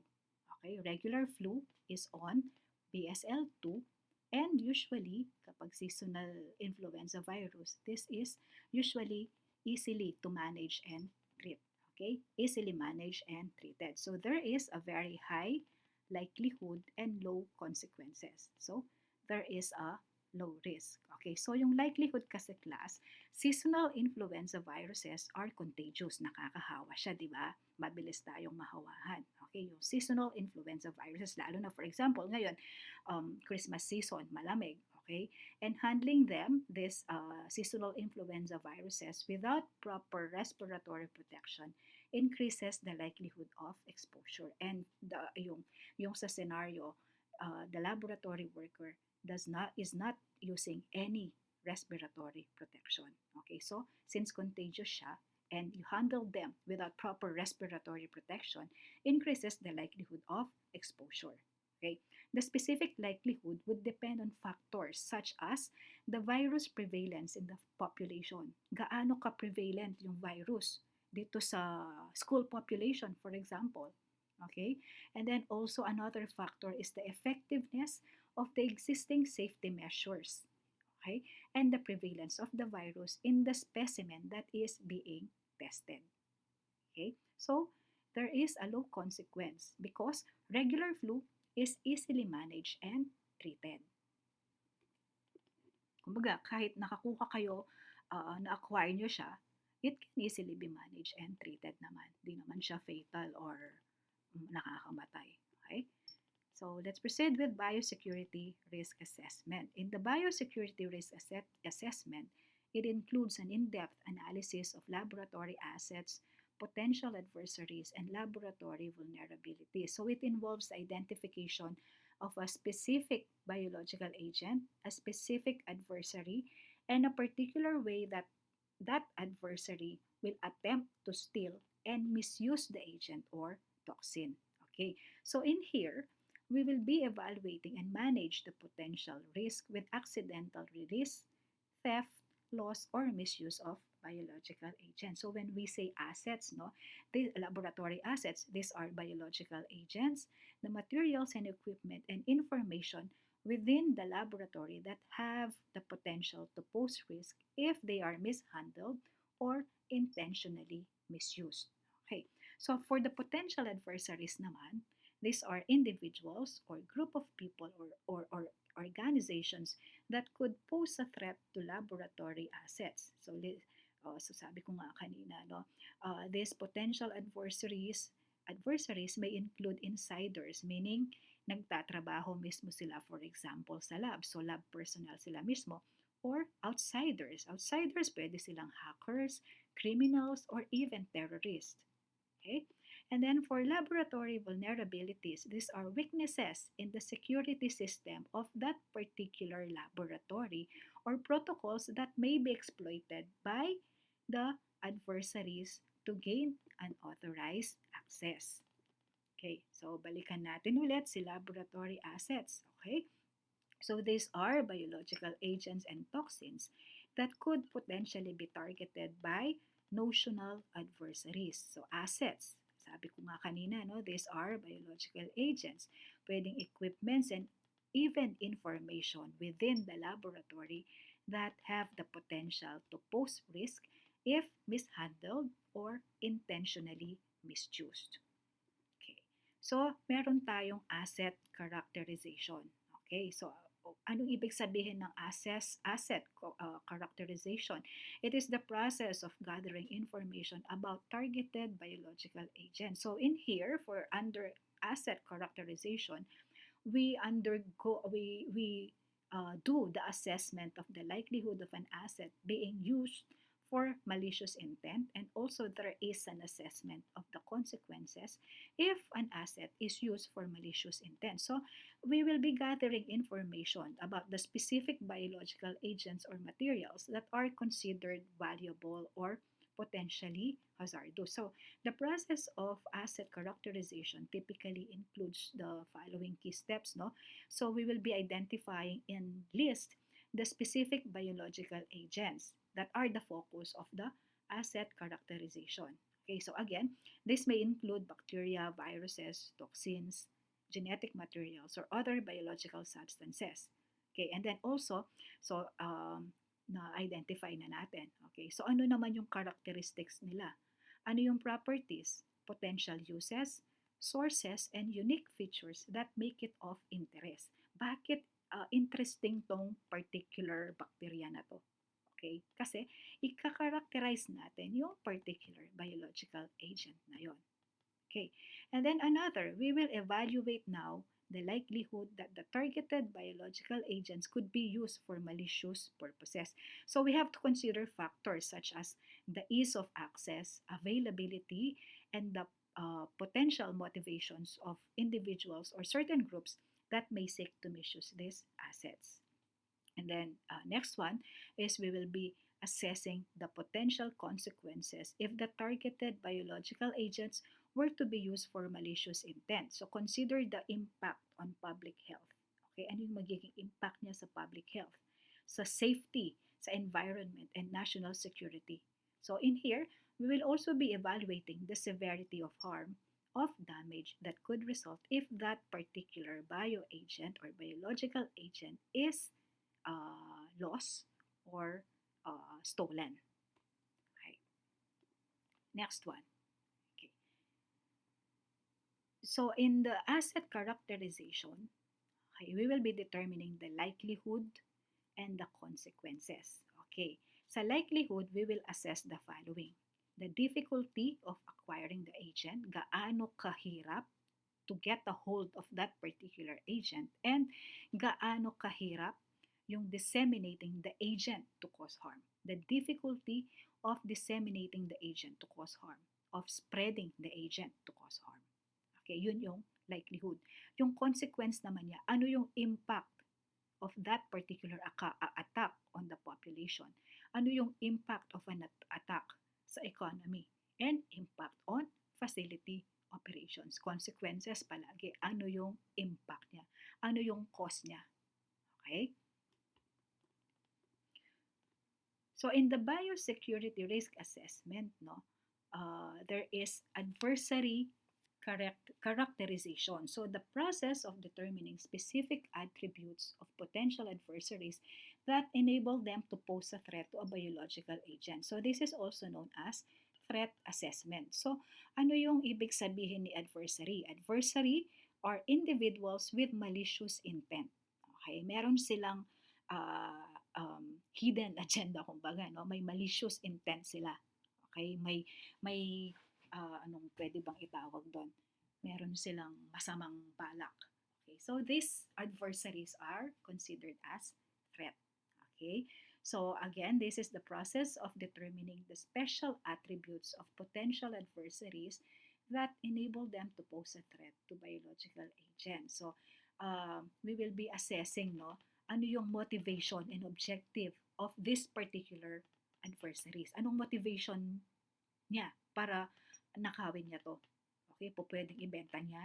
Okay, regular flu is on BSL-2 and usually kapag seasonal influenza virus, this is usually easily to manage and treat. Okay, easily managed and treated. So there is a very high likelihood and low consequences. So there is a low risk. Okay, so yung likelihood kasi class, seasonal influenza viruses are contagious. Nakakahawa siya, di ba? Mabilis tayong mahawahan. Okay, yung seasonal influenza viruses, lalo na for example, ngayon, Christmas season, malamig. Okay, and handling them, this seasonal influenza viruses, without proper respiratory protection, increases the likelihood of exposure. And yung sa scenario, the laboratory worker is not using any respiratory protection. Okay, so since contagious siya and you handle them without proper respiratory protection, increases the likelihood of exposure. Okay, the specific likelihood would depend on factors such as the virus prevalence in the population. Gaano ka-prevalent yung virus dito sa school population, for example. Okay, and then also another factor is the effectiveness of the existing safety measures, okay, and the prevalence of the virus in the specimen that is being tested. Okay, so there is a low consequence because regular flu is easily managed and treated. Kumbaga, kahit nakakuha kayo, na-acquire nyo siya, it can easily be managed and treated naman. Di naman siya fatal or nakakamatay. Okay? So let's proceed with biosecurity risk assessment. In the biosecurity risk assessment, it includes an in-depth analysis of laboratory assets, potential adversaries, and laboratory vulnerabilities. So it involves the identification of a specific biological agent, a specific adversary, and a particular way that that adversary will attempt to steal and misuse the agent or toxin. Okay, so in here, we will be evaluating and manage the potential risk with accidental release, theft, loss, or misuse of biological agents. So when we say assets, no, the laboratory assets, these are biological agents, the materials and equipment and information within the laboratory that have the potential to pose risk if they are mishandled or intentionally misused. Okay, so for the potential adversaries naman, These are individuals or group of people or organizations that could pose a threat to laboratory assets. So sabi ko nga kanina, no, these potential adversaries may include insiders, meaning nagtatrabaho mismo sila, for example, sa lab. So lab personnel sila mismo. Or outsiders. Outsiders, pwede silang hackers, criminals, or even terrorists. Okay? And then for laboratory vulnerabilities, these are weaknesses in the security system of that particular laboratory or protocols that may be exploited by the adversaries to gain unauthorized access. Okay, so balikan natin ulit si laboratory assets. Okay, so these are biological agents and toxins that could potentially be targeted by notional adversaries. So assets, sabi ko nga kanina, no, these are biological agents, pwedeng equipments and even information within the laboratory that have the potential to pose risk if mishandled or intentionally misused. Okay. So, meron tayong asset characterization. Okay. So, anong ibig sabihin ng characterization? It is the process of gathering information about targeted biological agents. So, in here, for under asset characterization, we do the assessment of the likelihood of an asset being used for malicious intent, and also there is an assessment of the consequences if an asset is used for malicious intent. So we will be gathering information about the specific biological agents or materials that are considered valuable or potentially hazardous. So the process of asset characterization typically includes the following key steps, no? So we will be identifying in list the specific biological agents that are the focus of the asset characterization. Okay, so again, this may include bacteria, viruses, toxins, genetic materials, or other biological substances. Okay, and then also, so na-identify na natin. Okay, so ano naman yung characteristics nila? Ano yung properties, potential uses, sources, and unique features that make it of interest? Bakit interesting tong particular bacteria na to? Okay? Kasi ika-characterize natin yung particular biological agent na yon. Okay. And then another, we will evaluate now the likelihood that the targeted biological agents could be used for malicious purposes. So we have to consider factors such as the ease of access, availability, and the potential motivations of individuals or certain groups that may seek to misuse these assets. And then next one is we will be assessing the potential consequences if the targeted biological agents were to be used for malicious intent. So consider the impact on public health. Okay, ano yung magiging impact niya sa public health, sa safety, sa environment, and national security. So in here, we will also be evaluating the severity of harm of damage that could result if that particular bioagent or biological agent is lost or stolen. Okay. Next one. Okay. So in the asset characterization, okay, we will be determining the likelihood and the consequences. Okay. Sa likelihood, we will assess the following. The difficulty of acquiring the agent, gaano kahirap to get a hold of that particular agent, and gaano kahirap yung disseminating the agent to cause harm. The difficulty of disseminating the agent to cause harm, of spreading the agent to cause harm. Okay, yun yung likelihood. Yung consequence naman niya, ano yung impact of that particular attack on the population? Ano yung impact of an attack sa economy? And impact on facility operations. Consequences palagi. Ano yung impact niya? Ano yung cost niya? Okay? So in the biosecurity risk assessment, no, there is adversary characterization. So the process of determining specific attributes of potential adversaries that enable them to pose a threat to a biological agent. So this is also known as threat assessment. So ano yung ibig sabihin ni adversary? Adversary are individuals with malicious intent. Okay, meron silang hidden agenda, kumbaga, no? May malicious intent sila. Okay, may anong pwede bang itawag doon? Meron silang masamang balak. Okay, so these adversaries are considered as threat. Okay, so again, this is the process of determining the special attributes of potential adversaries that enable them to pose a threat to biological agents. So we will be assessing, no, ano yung motivation and objective of this particular adversaries. Anong motivation niya para nakawin niya to? Okay, po pwedeng ibenta niya,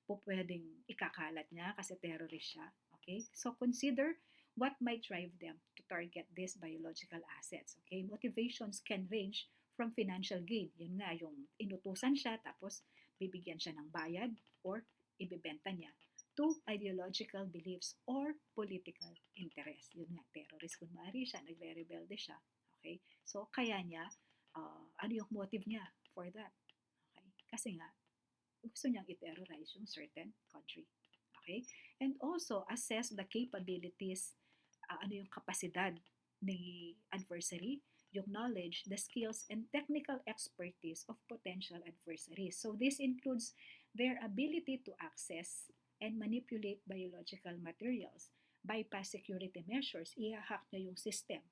po pwedeng ikakalat niya kasi terrorist siya. Okay, so consider what might drive them to target these biological assets. Okay, motivations can range from financial gain. Yun nga, yung inutusan siya tapos bibigyan siya ng bayad or ibebenta niya, to ideological beliefs or political interest. Yun nga, terrorist kunwari siya, nagre-rebelde siya. Okay? So, kaya niya, ano yung motive niya for that? Okay? Kasi nga, gusto niyang i-terrorize yung certain country. Okay? And also, assess the capabilities, ano yung kapasidad ni adversary, yung knowledge, the skills, and technical expertise of potential adversaries. So this includes their ability to access and manipulate biological materials, bypass security measures, i-hack niya yung system.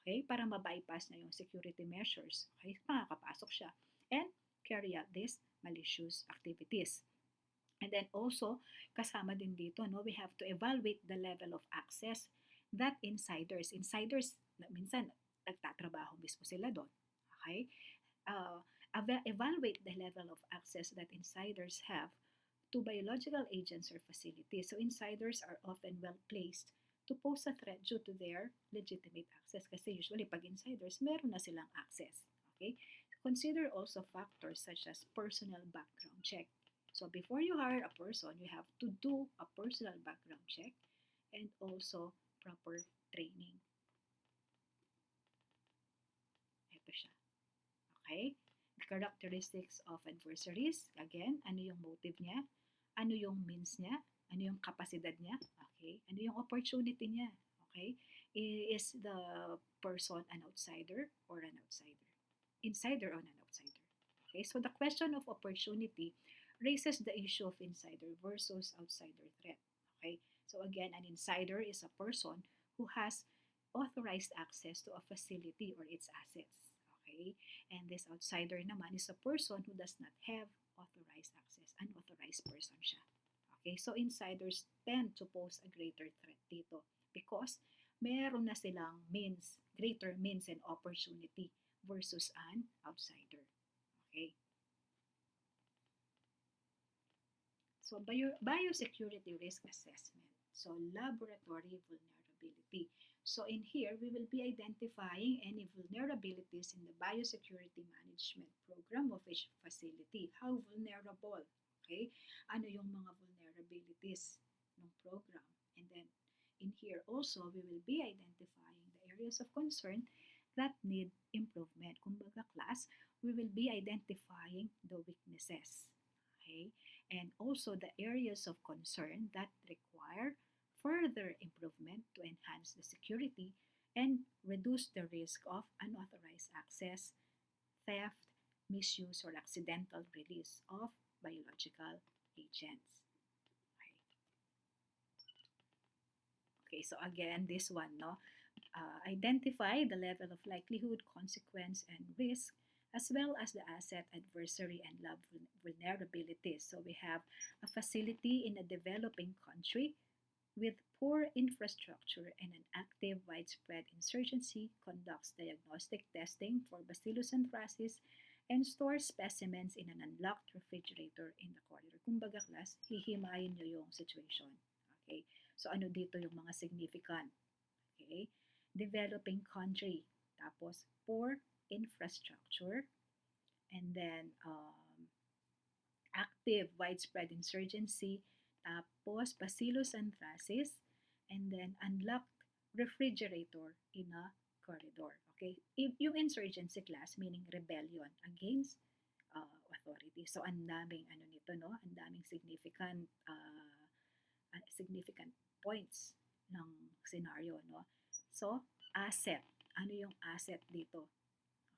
Okay? Para ma-bypass na yung security measures. Okay? Makakapasok siya. And carry out these malicious activities. And then also, kasama din dito, no, we have to evaluate the level of access that insiders, minsan nagtatrabaho mismo sila doon. Okay? Evaluate the level of access that insiders have to biological agents or facilities. So insiders are often well placed to pose a threat due to their legitimate access. Kasi usually pag insiders, meron na silang access. Okay? Consider also factors such as personal background check. So before you hire a person, you have to do a personal background check and also proper training. Ito siya. Okay? The characteristics of adversaries. Again, ano yung motive niya? Ano yung means niya? Ano yung kapasidad niya? Okay? Ano yung opportunity niya? Okay? Is the person an outsider or an outsider? Insider or an outsider? Okay? So the question of opportunity raises the issue of insider versus outsider threat. Okay? So again, an insider is a person who has authorized access to a facility or its assets. Okay? And this outsider naman is a person who does not have authorized access. Unauthorized person siya. Okay? So insiders tend to pose a greater threat dito because meron na silang means, greater means and opportunity versus an outsider. Okay? So, biosecurity risk assessment. So, laboratory vulnerability. So, in here, we will be identifying any vulnerabilities in the biosecurity management program of each facility. How vulnerable? Okay? Ano yung mga vulnerabilities ng program? And then, in here also, we will be identifying the areas of concern that need improvement. Kumbaga, class, we will be identifying the weaknesses. Okay? And also the areas of concern that require further improvement to enhance the security and reduce the risk of unauthorized access, theft, misuse, or accidental release of biological agents. Okay, okay, so again, this one, no? Identify the level of likelihood, consequence, and risk as well as the asset, adversary, and lab vulnerabilities. So we have a facility in a developing country with poor infrastructure and an active widespread insurgency, conducts diagnostic testing for Bacillus anthracis, and stores specimens in an unlocked refrigerator in the corridor. Kumbaga class, hihimayin nyo yung situation. Okay? So ano dito yung mga significant? Okay? Developing country. Tapos, poor infrastructure, and then active widespread insurgency, tapos Bacillus anthracis, and then unlocked refrigerator in a corridor. Okay? Yung insurgency class, meaning rebellion against authority. So, ang daming ano nito, no? Ang daming significant points ng scenario, no? So, asset. Ano yung asset dito?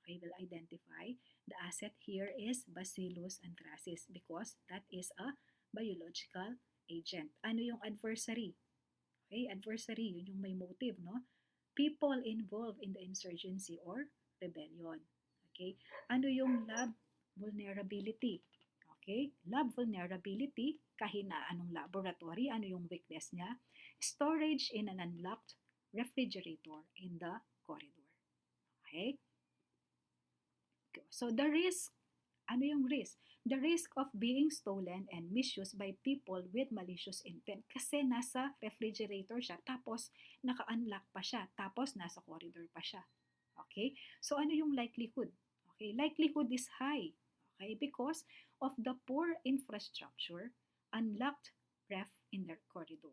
Okay, we'll identify the asset here is Bacillus anthracis because that is a biological agent. Ano yung adversary? Okay, adversary, yun yung may motive, no? People involved in the insurgency or rebellion. Okay, ano yung lab vulnerability? Okay, lab vulnerability, kahinaan ng laboratory, ano yung weakness niya? Storage in an unlocked refrigerator in the corridor. Okay, so the risk, ano yung risk? The risk of being stolen and misused by people with malicious intent. Kasi nasa refrigerator siya, tapos naka-unlock pa siya, tapos nasa corridor pa siya. Okay? So ano yung likelihood? Okay, likelihood is high. Okay, because of the poor infrastructure, unlocked ref in the corridor.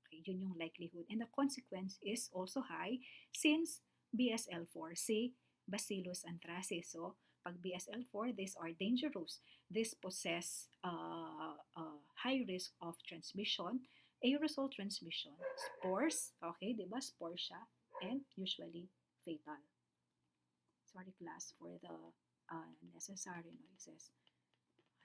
Okay, yun yung likelihood. And the consequence is also high since BSL-4, say Bacillus anthracis. So, pag BSL-4, these are dangerous. These possess high risk of transmission, aerosol transmission, spores, okay, di ba? Spores siya, and usually fatal. Sorry class for the necessary noises.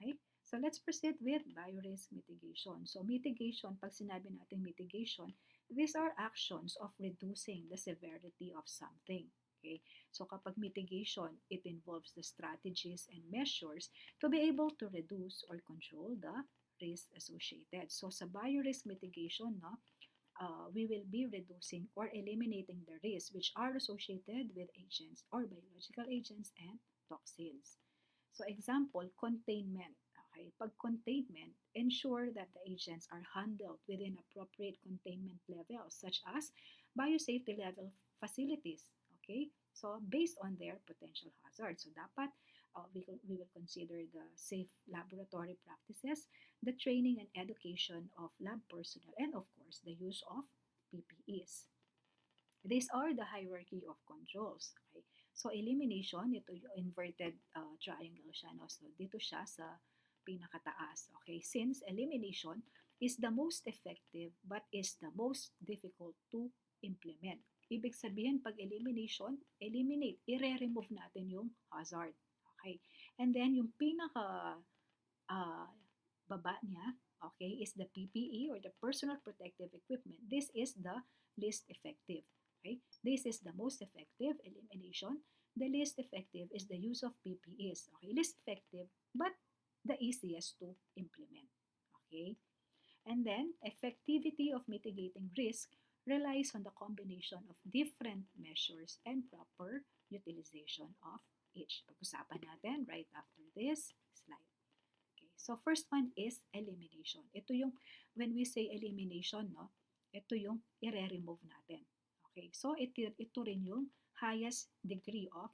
Okay? So let's proceed with biorisk mitigation. So mitigation, pag sinabi natin mitigation, these are actions of reducing the severity of something. Okay? So kapag mitigation, it involves the strategies and measures to be able to reduce or control the risk associated. So sa biorisk mitigation, no, we will be reducing or eliminating the risks which are associated with agents or biological agents and toxins. So example, containment. Okay, pag containment, ensure that the agents are handled within appropriate containment levels such as biosafety level facilities. Okay, so based on their potential hazards. So dapat we will consider the safe laboratory practices, the training and education of lab personnel, and of course, the use of PPEs. These are the hierarchy of controls. Okay? So, elimination, ito yung inverted triangle siya. No? So, dito siya sa pinakataas. Okay? Since elimination is the most effective but is the most difficult to implement. Ibig sabihin, pag elimination, eliminate, i-remove natin yung hazard. Okay? And then, yung pinaka uh, baba niya, okay, is the PPE or the personal protective equipment. This is the least effective. Okay? This is the most effective elimination. The least effective is the use of PPEs. Okay? Least effective, but the easiest to implement. Okay? And then, effectivity of mitigating risk relies on the combination of different measures and proper utilization of each. Pag-usapan natin right after this slide. Okay, so first one is elimination. Ito yung, when we say elimination, no, ito yung i-remove natin. Okay, so ito rin yung highest degree of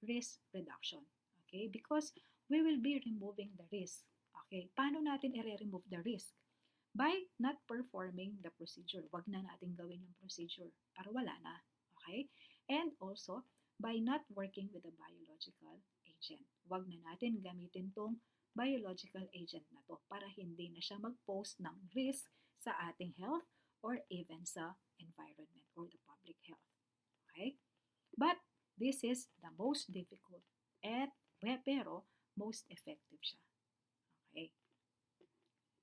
risk reduction. Okay, because we will be removing the risk. Okay, paano natin i-remove the risk? By not performing the procedure. Wag na natin gawin yung procedure para wala na. Okay? And also, by not working with a biological agent. Wag na natin gamitin tong biological agent na to para hindi na siya mag-pose ng risk sa ating health or even sa environment or the public health. Okay? But this is the most difficult at pero most effective siya. Okay?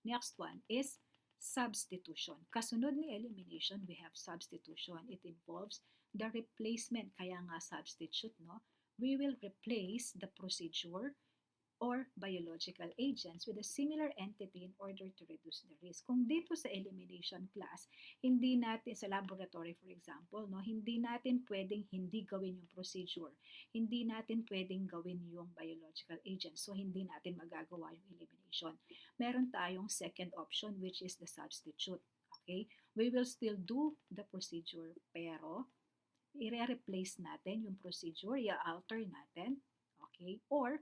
Next one is substitution. Kasunod ni elimination, we have substitution. It involves the replacement. Kaya nga substitute, no? We will replace the procedure or biological agents with a similar entity in order to reduce the risk. Kung dito sa elimination class, hindi natin, sa laboratory for example, no, hindi natin pwedeng hindi gawin yung procedure. Hindi natin pwedeng gawin yung biological agents. So, hindi natin magagawa yung elimination. Meron tayong second option which is the substitute. Okay? We will still do the procedure pero i-replace natin yung procedure, i-alter natin. Okay? Or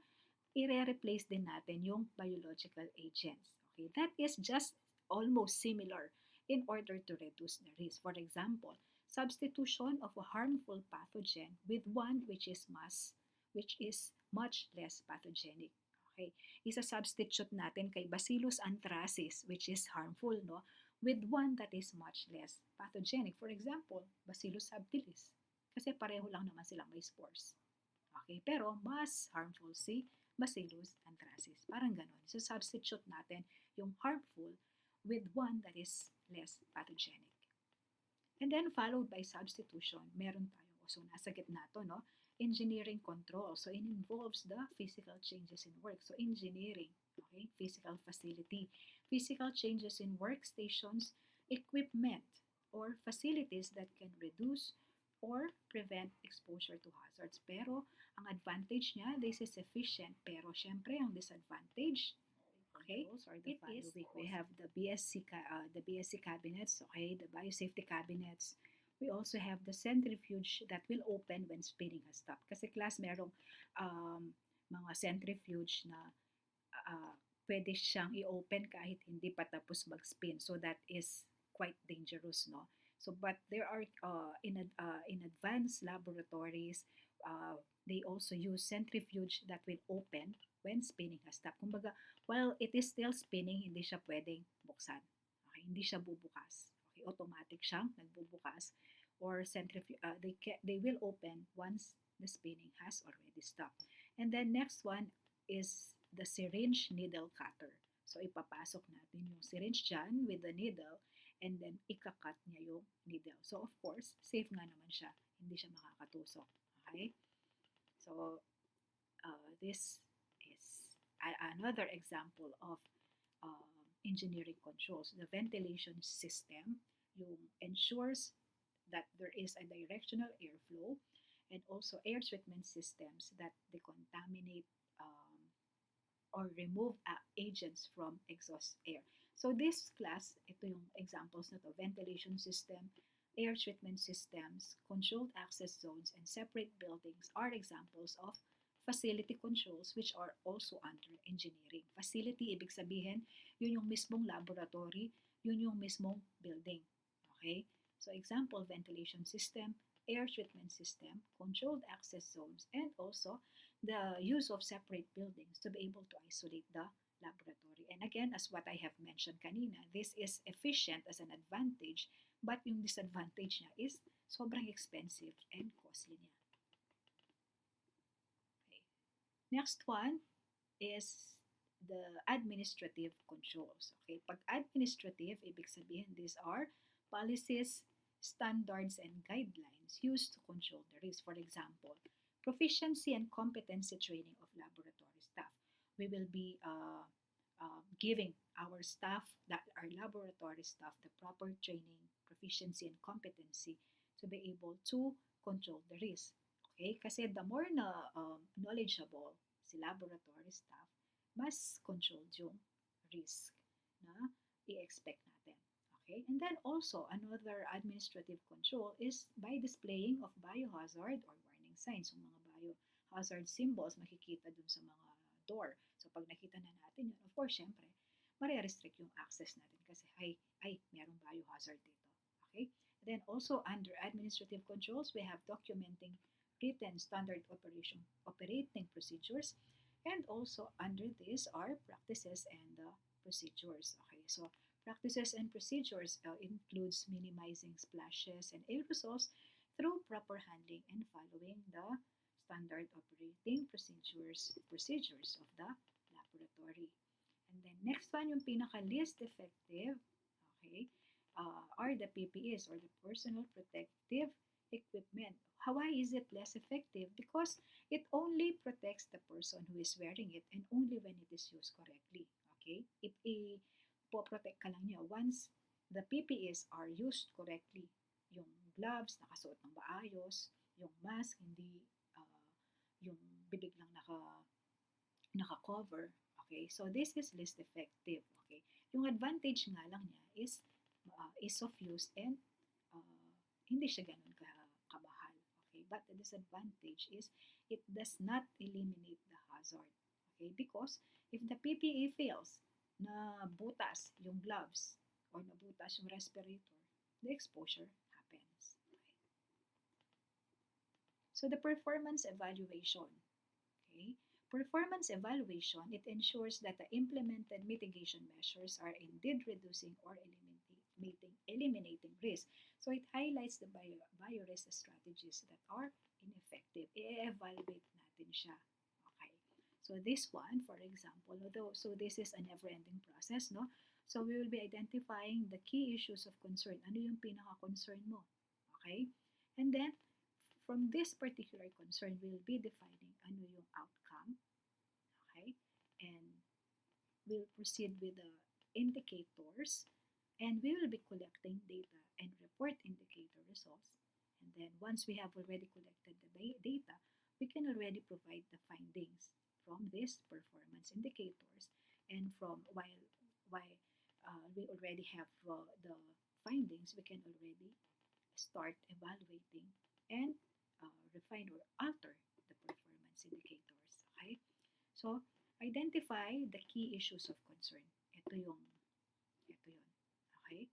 i-replace din natin yung biological agents. Okay, that is just almost similar in order to reduce the risk. For example, substitution of a harmful pathogen with one which is much less pathogenic. Okay? Isa-substitute natin kay Bacillus anthracis, which is harmful, no? With one that is much less pathogenic. For example, Bacillus subtilis. Kasi pareho lang naman silang may spores. Okay? Pero mas harmful si Bacillus anthracis. Parang ganun. So, substitute natin yung harmful with one that is less pathogenic. And then, followed by substitution, meron tayo. So, nasa gitna to, no? Engineering control. So, it involves the physical changes in work. So, engineering, okay? Physical facility. Physical changes in workstations, equipment, or facilities that can reduce or prevent exposure to hazards. Pero, ang advantage niya, this is efficient. Pero, syempre, ang disadvantage, okay, are the following. We have the BSC cabinets, okay, the biosafety cabinets. We also have the centrifuge that will open when spinning has stopped. Kasi class, merong mga centrifuge na pwede siyang i-open kahit hindi pa tapos mag-spin. So that is quite dangerous, no? So, but there are in advanced laboratories, they also use centrifuge that will open when spinning has stopped. Kumbaga, while it is still spinning, hindi siya pwedeng buksan. Okay, hindi siya bubukas. Okay, automatic siyang nagbubukas. Or centrifuge, they will open once the spinning has already stopped. And then next one is the syringe needle cutter. So, ipapasok natin yung syringe dyan with the needle and then ikakat niya yung needle. So, of course, safe nga naman siya. Hindi siya makakatusok. Okay? So, this is another example of engineering controls. The ventilation system yung ensures that there is a directional airflow and also air treatment systems that decontaminate or remove agents from exhaust air. So this class, ito yung examples na to, ventilation system, air treatment systems, controlled access zones, and separate buildings are examples of facility controls which are also under engineering. Facility, ibig sabihin, yun yung mismong laboratory, yun yung mismong building. Okay? So example, ventilation system, air treatment system, controlled access zones, and also the use of separate buildings to be able to isolate the laboratory. And again, as what I have mentioned kanina, this is efficient as an advantage, but yung disadvantage niya is sobrang expensive and costly niya. Okay. Next one is the administrative controls. Okay, pag administrative, ibig sabihin these are policies, standards, and guidelines used to control the risk. For example, proficiency and competency training of laboratory staff. We will be giving our staff, that our laboratory staff, the proper training, proficiency, and competency to be able to control the risk. Okay? Kasi the more na knowledgeable si laboratory staff, mas controlled yung risk na i-expect natin. Okay? And then also, another administrative control is by displaying of biohazard or warning signs. So, mga biohazard symbols makikita dun sa mga door. So, pag nakita na natin yun, of course, syempre, mare-restrict yung access natin kasi, merong biohazard dito. Okay? And then also, under administrative controls, we have documenting written standard operating procedures. And also, under this are practices and procedures. Okay, so practices and procedures includes minimizing splashes and aerosols through proper handling and following the standard operating procedures of the laboratory. And then next one, yung pinaka-least effective, okay, are the PPEs or the personal protective equipment. Why is it less effective? Because it only protects the person who is wearing it and only when it is used correctly. Okay? Ipo-protect ka lang niya once the PPEs are used correctly. Yung gloves, nakasuot ng maayos. Yung mask, hindi yung bibig lang naka-cover. Okay? So, this is least effective. Okay? Yung advantage nga lang niya is ease of use and hindi siya ganun kamahal. Okay? But the disadvantage is it does not eliminate the hazard. Okay? Because if the PPE fails, na butas yung gloves or nabutas yung respirator, the exposure happens. Okay? So the performance evaluation. Okay? Performance evaluation, it ensures that the implemented mitigation measures are indeed reducing or eliminating risk. So it highlights the biorisk strategies that are ineffective. I-evaluate natin siya. Okay. So this one, for example, so this is a never-ending process, no? So we will be identifying the key issues of concern. Ano yung pinaka-concern mo? Okay? And then, from this particular concern, we'll be defining ano yung outcome. Okay? And we'll proceed with the indicators, and we will be collecting data and report indicator results. And then once we have already collected the data, we can already provide the findings from these performance indicators. And from while we already have the findings, we can already start evaluating and refine or alter the performance indicators. Okay? So, identify the key issues of concern. Ito yun. Okay?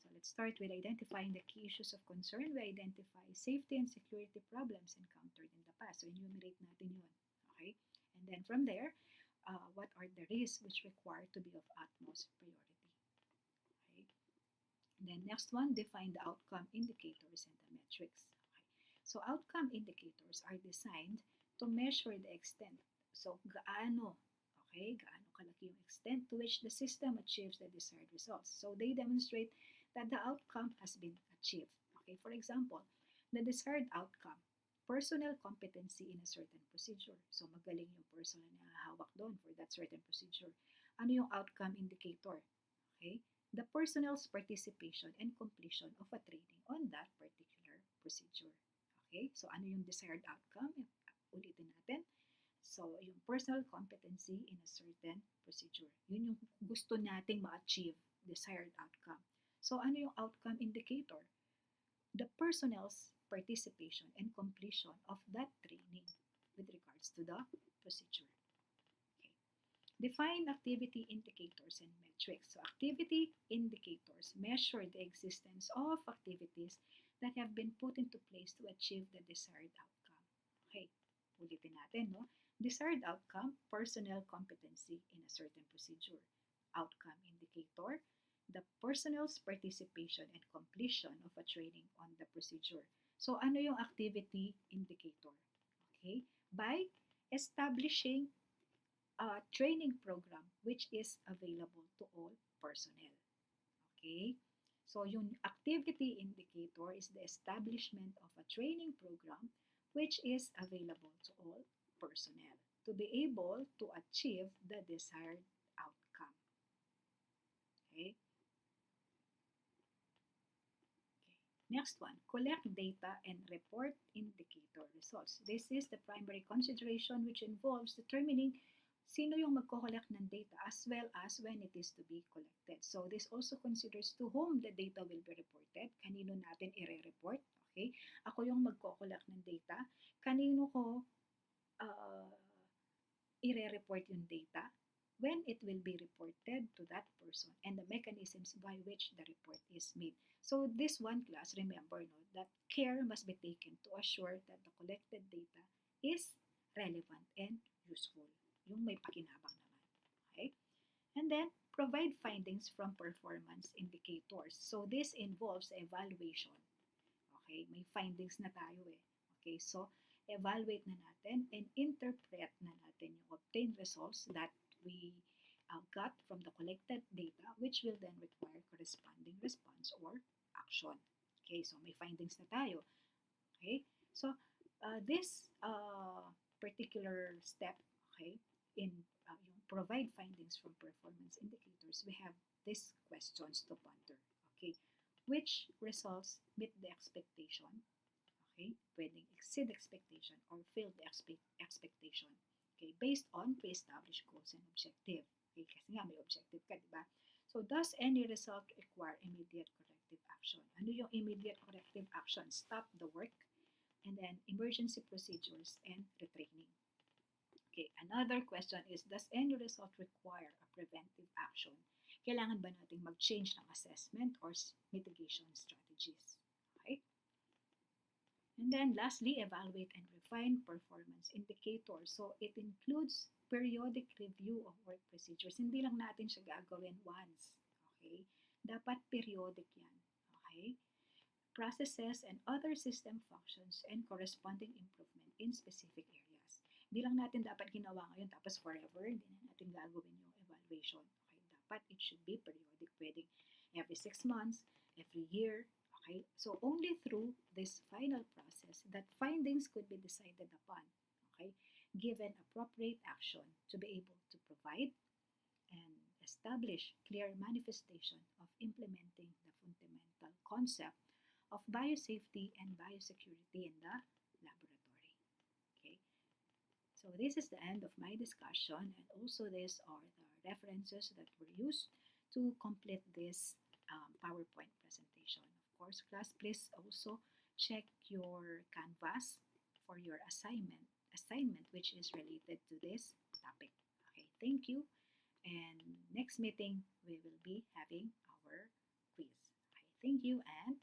So, let's start with identifying the key issues of concern. We identify safety and security problems encountered in the past. So, enumerate natin yun. Okay? And then from there, what are the risks which require to be of utmost priority? Okay? And then next one, define the outcome indicators and the metrics. Okay? So, outcome indicators are designed to measure the extent. So, gaano kalaki yung extent to which the system achieves the desired results. So, they demonstrate that the outcome has been achieved. Okay, for example, the desired outcome, personnel competency in a certain procedure. So, magaling yung personnel na hawak doon for that certain procedure. Ano yung outcome indicator? Okay, the personnel's participation and completion of a training on that particular procedure. Okay, so ano yung desired outcome? Ulitin natin. So, yung personal competency in a certain procedure. Yun yung gusto nating ma-achieve, desired outcome. So, ano yung outcome indicator? The personnel's participation and completion of that training with regards to the procedure. Okay. Define activity indicators and metrics. So, activity indicators measure the existence of activities that have been put into place to achieve the desired outcome. Okay, ulitin natin, no? Desired outcome, personnel competency in a certain procedure. Outcome indicator, the personnel's participation and completion of a training on the procedure. So, ano yung activity indicator? Okay? By establishing a training program which is available to all personnel. Okay? So, yung activity indicator is the establishment of a training program which is available to all personnel to be able to achieve the desired outcome. Okay? Next one, collect data and report indicator results. This is the primary consideration which involves determining sino yung magko-collect ng data as well as when it is to be collected. So this also considers to whom the data will be reported. Kanino natin i-report? Okay? Ako yung magko-collect ng data. Kanino ko i-report yung data, when it will be reported to that person, and the mechanisms by which the report is made. So this one class, remember, no, that care must be taken to assure that the collected data is relevant and useful. Yung may pakinabang naman. Okay? And then, provide findings from performance indicators. So this involves evaluation. Okay? May findings na tayo eh. Okay? So, evaluate na natin and interpret na natin yung obtained results that we got from the collected data, which will then require corresponding response or action. Okay, so may findings na tayo. Okay, so this particular step, okay, in yung provide findings from performance indicators, we have these questions to ponder. Okay, which results meet the expectation? Okay, pwedeng exceed expectation or fail the expectation. Okay, based on pre-established goals and objective. Okay, kasi nga may objective ka, di ba? So, does any result require immediate corrective action? Ano yung immediate corrective action? Stop the work, and then emergency procedures and retraining. Okay, another question is, does any result require a preventive action? Kailangan ba nating mag-change ng assessment or mitigation strategies? Okay? And And then lastly, evaluate and refine performance indicators. So it includes periodic review of work procedures. Hindi lang natin siya gagawin once. Okay? Dapat periodic yan. Okay? Processes and other system functions and corresponding improvement in specific areas. Hindi lang natin dapat ginawa ngayon tapos forever, hindi na natin gagawin yung evaluation. Okay? Dapat it should be periodic. Pwedeng every 6 months, every year. Okay? So only through this final process that findings could be decided upon. Okay? Given appropriate action to be able to provide and establish clear manifestation of implementing the fundamental concept of biosafety and biosecurity in the laboratory. Okay, so this is the end of my discussion, and also these are the references that were used to complete this PowerPoint presentation. Of course, class, please also check your Canvas for your assignment which is related to this topic. Okay, thank you. And next meeting, we will be having our quiz. Okay, thank you and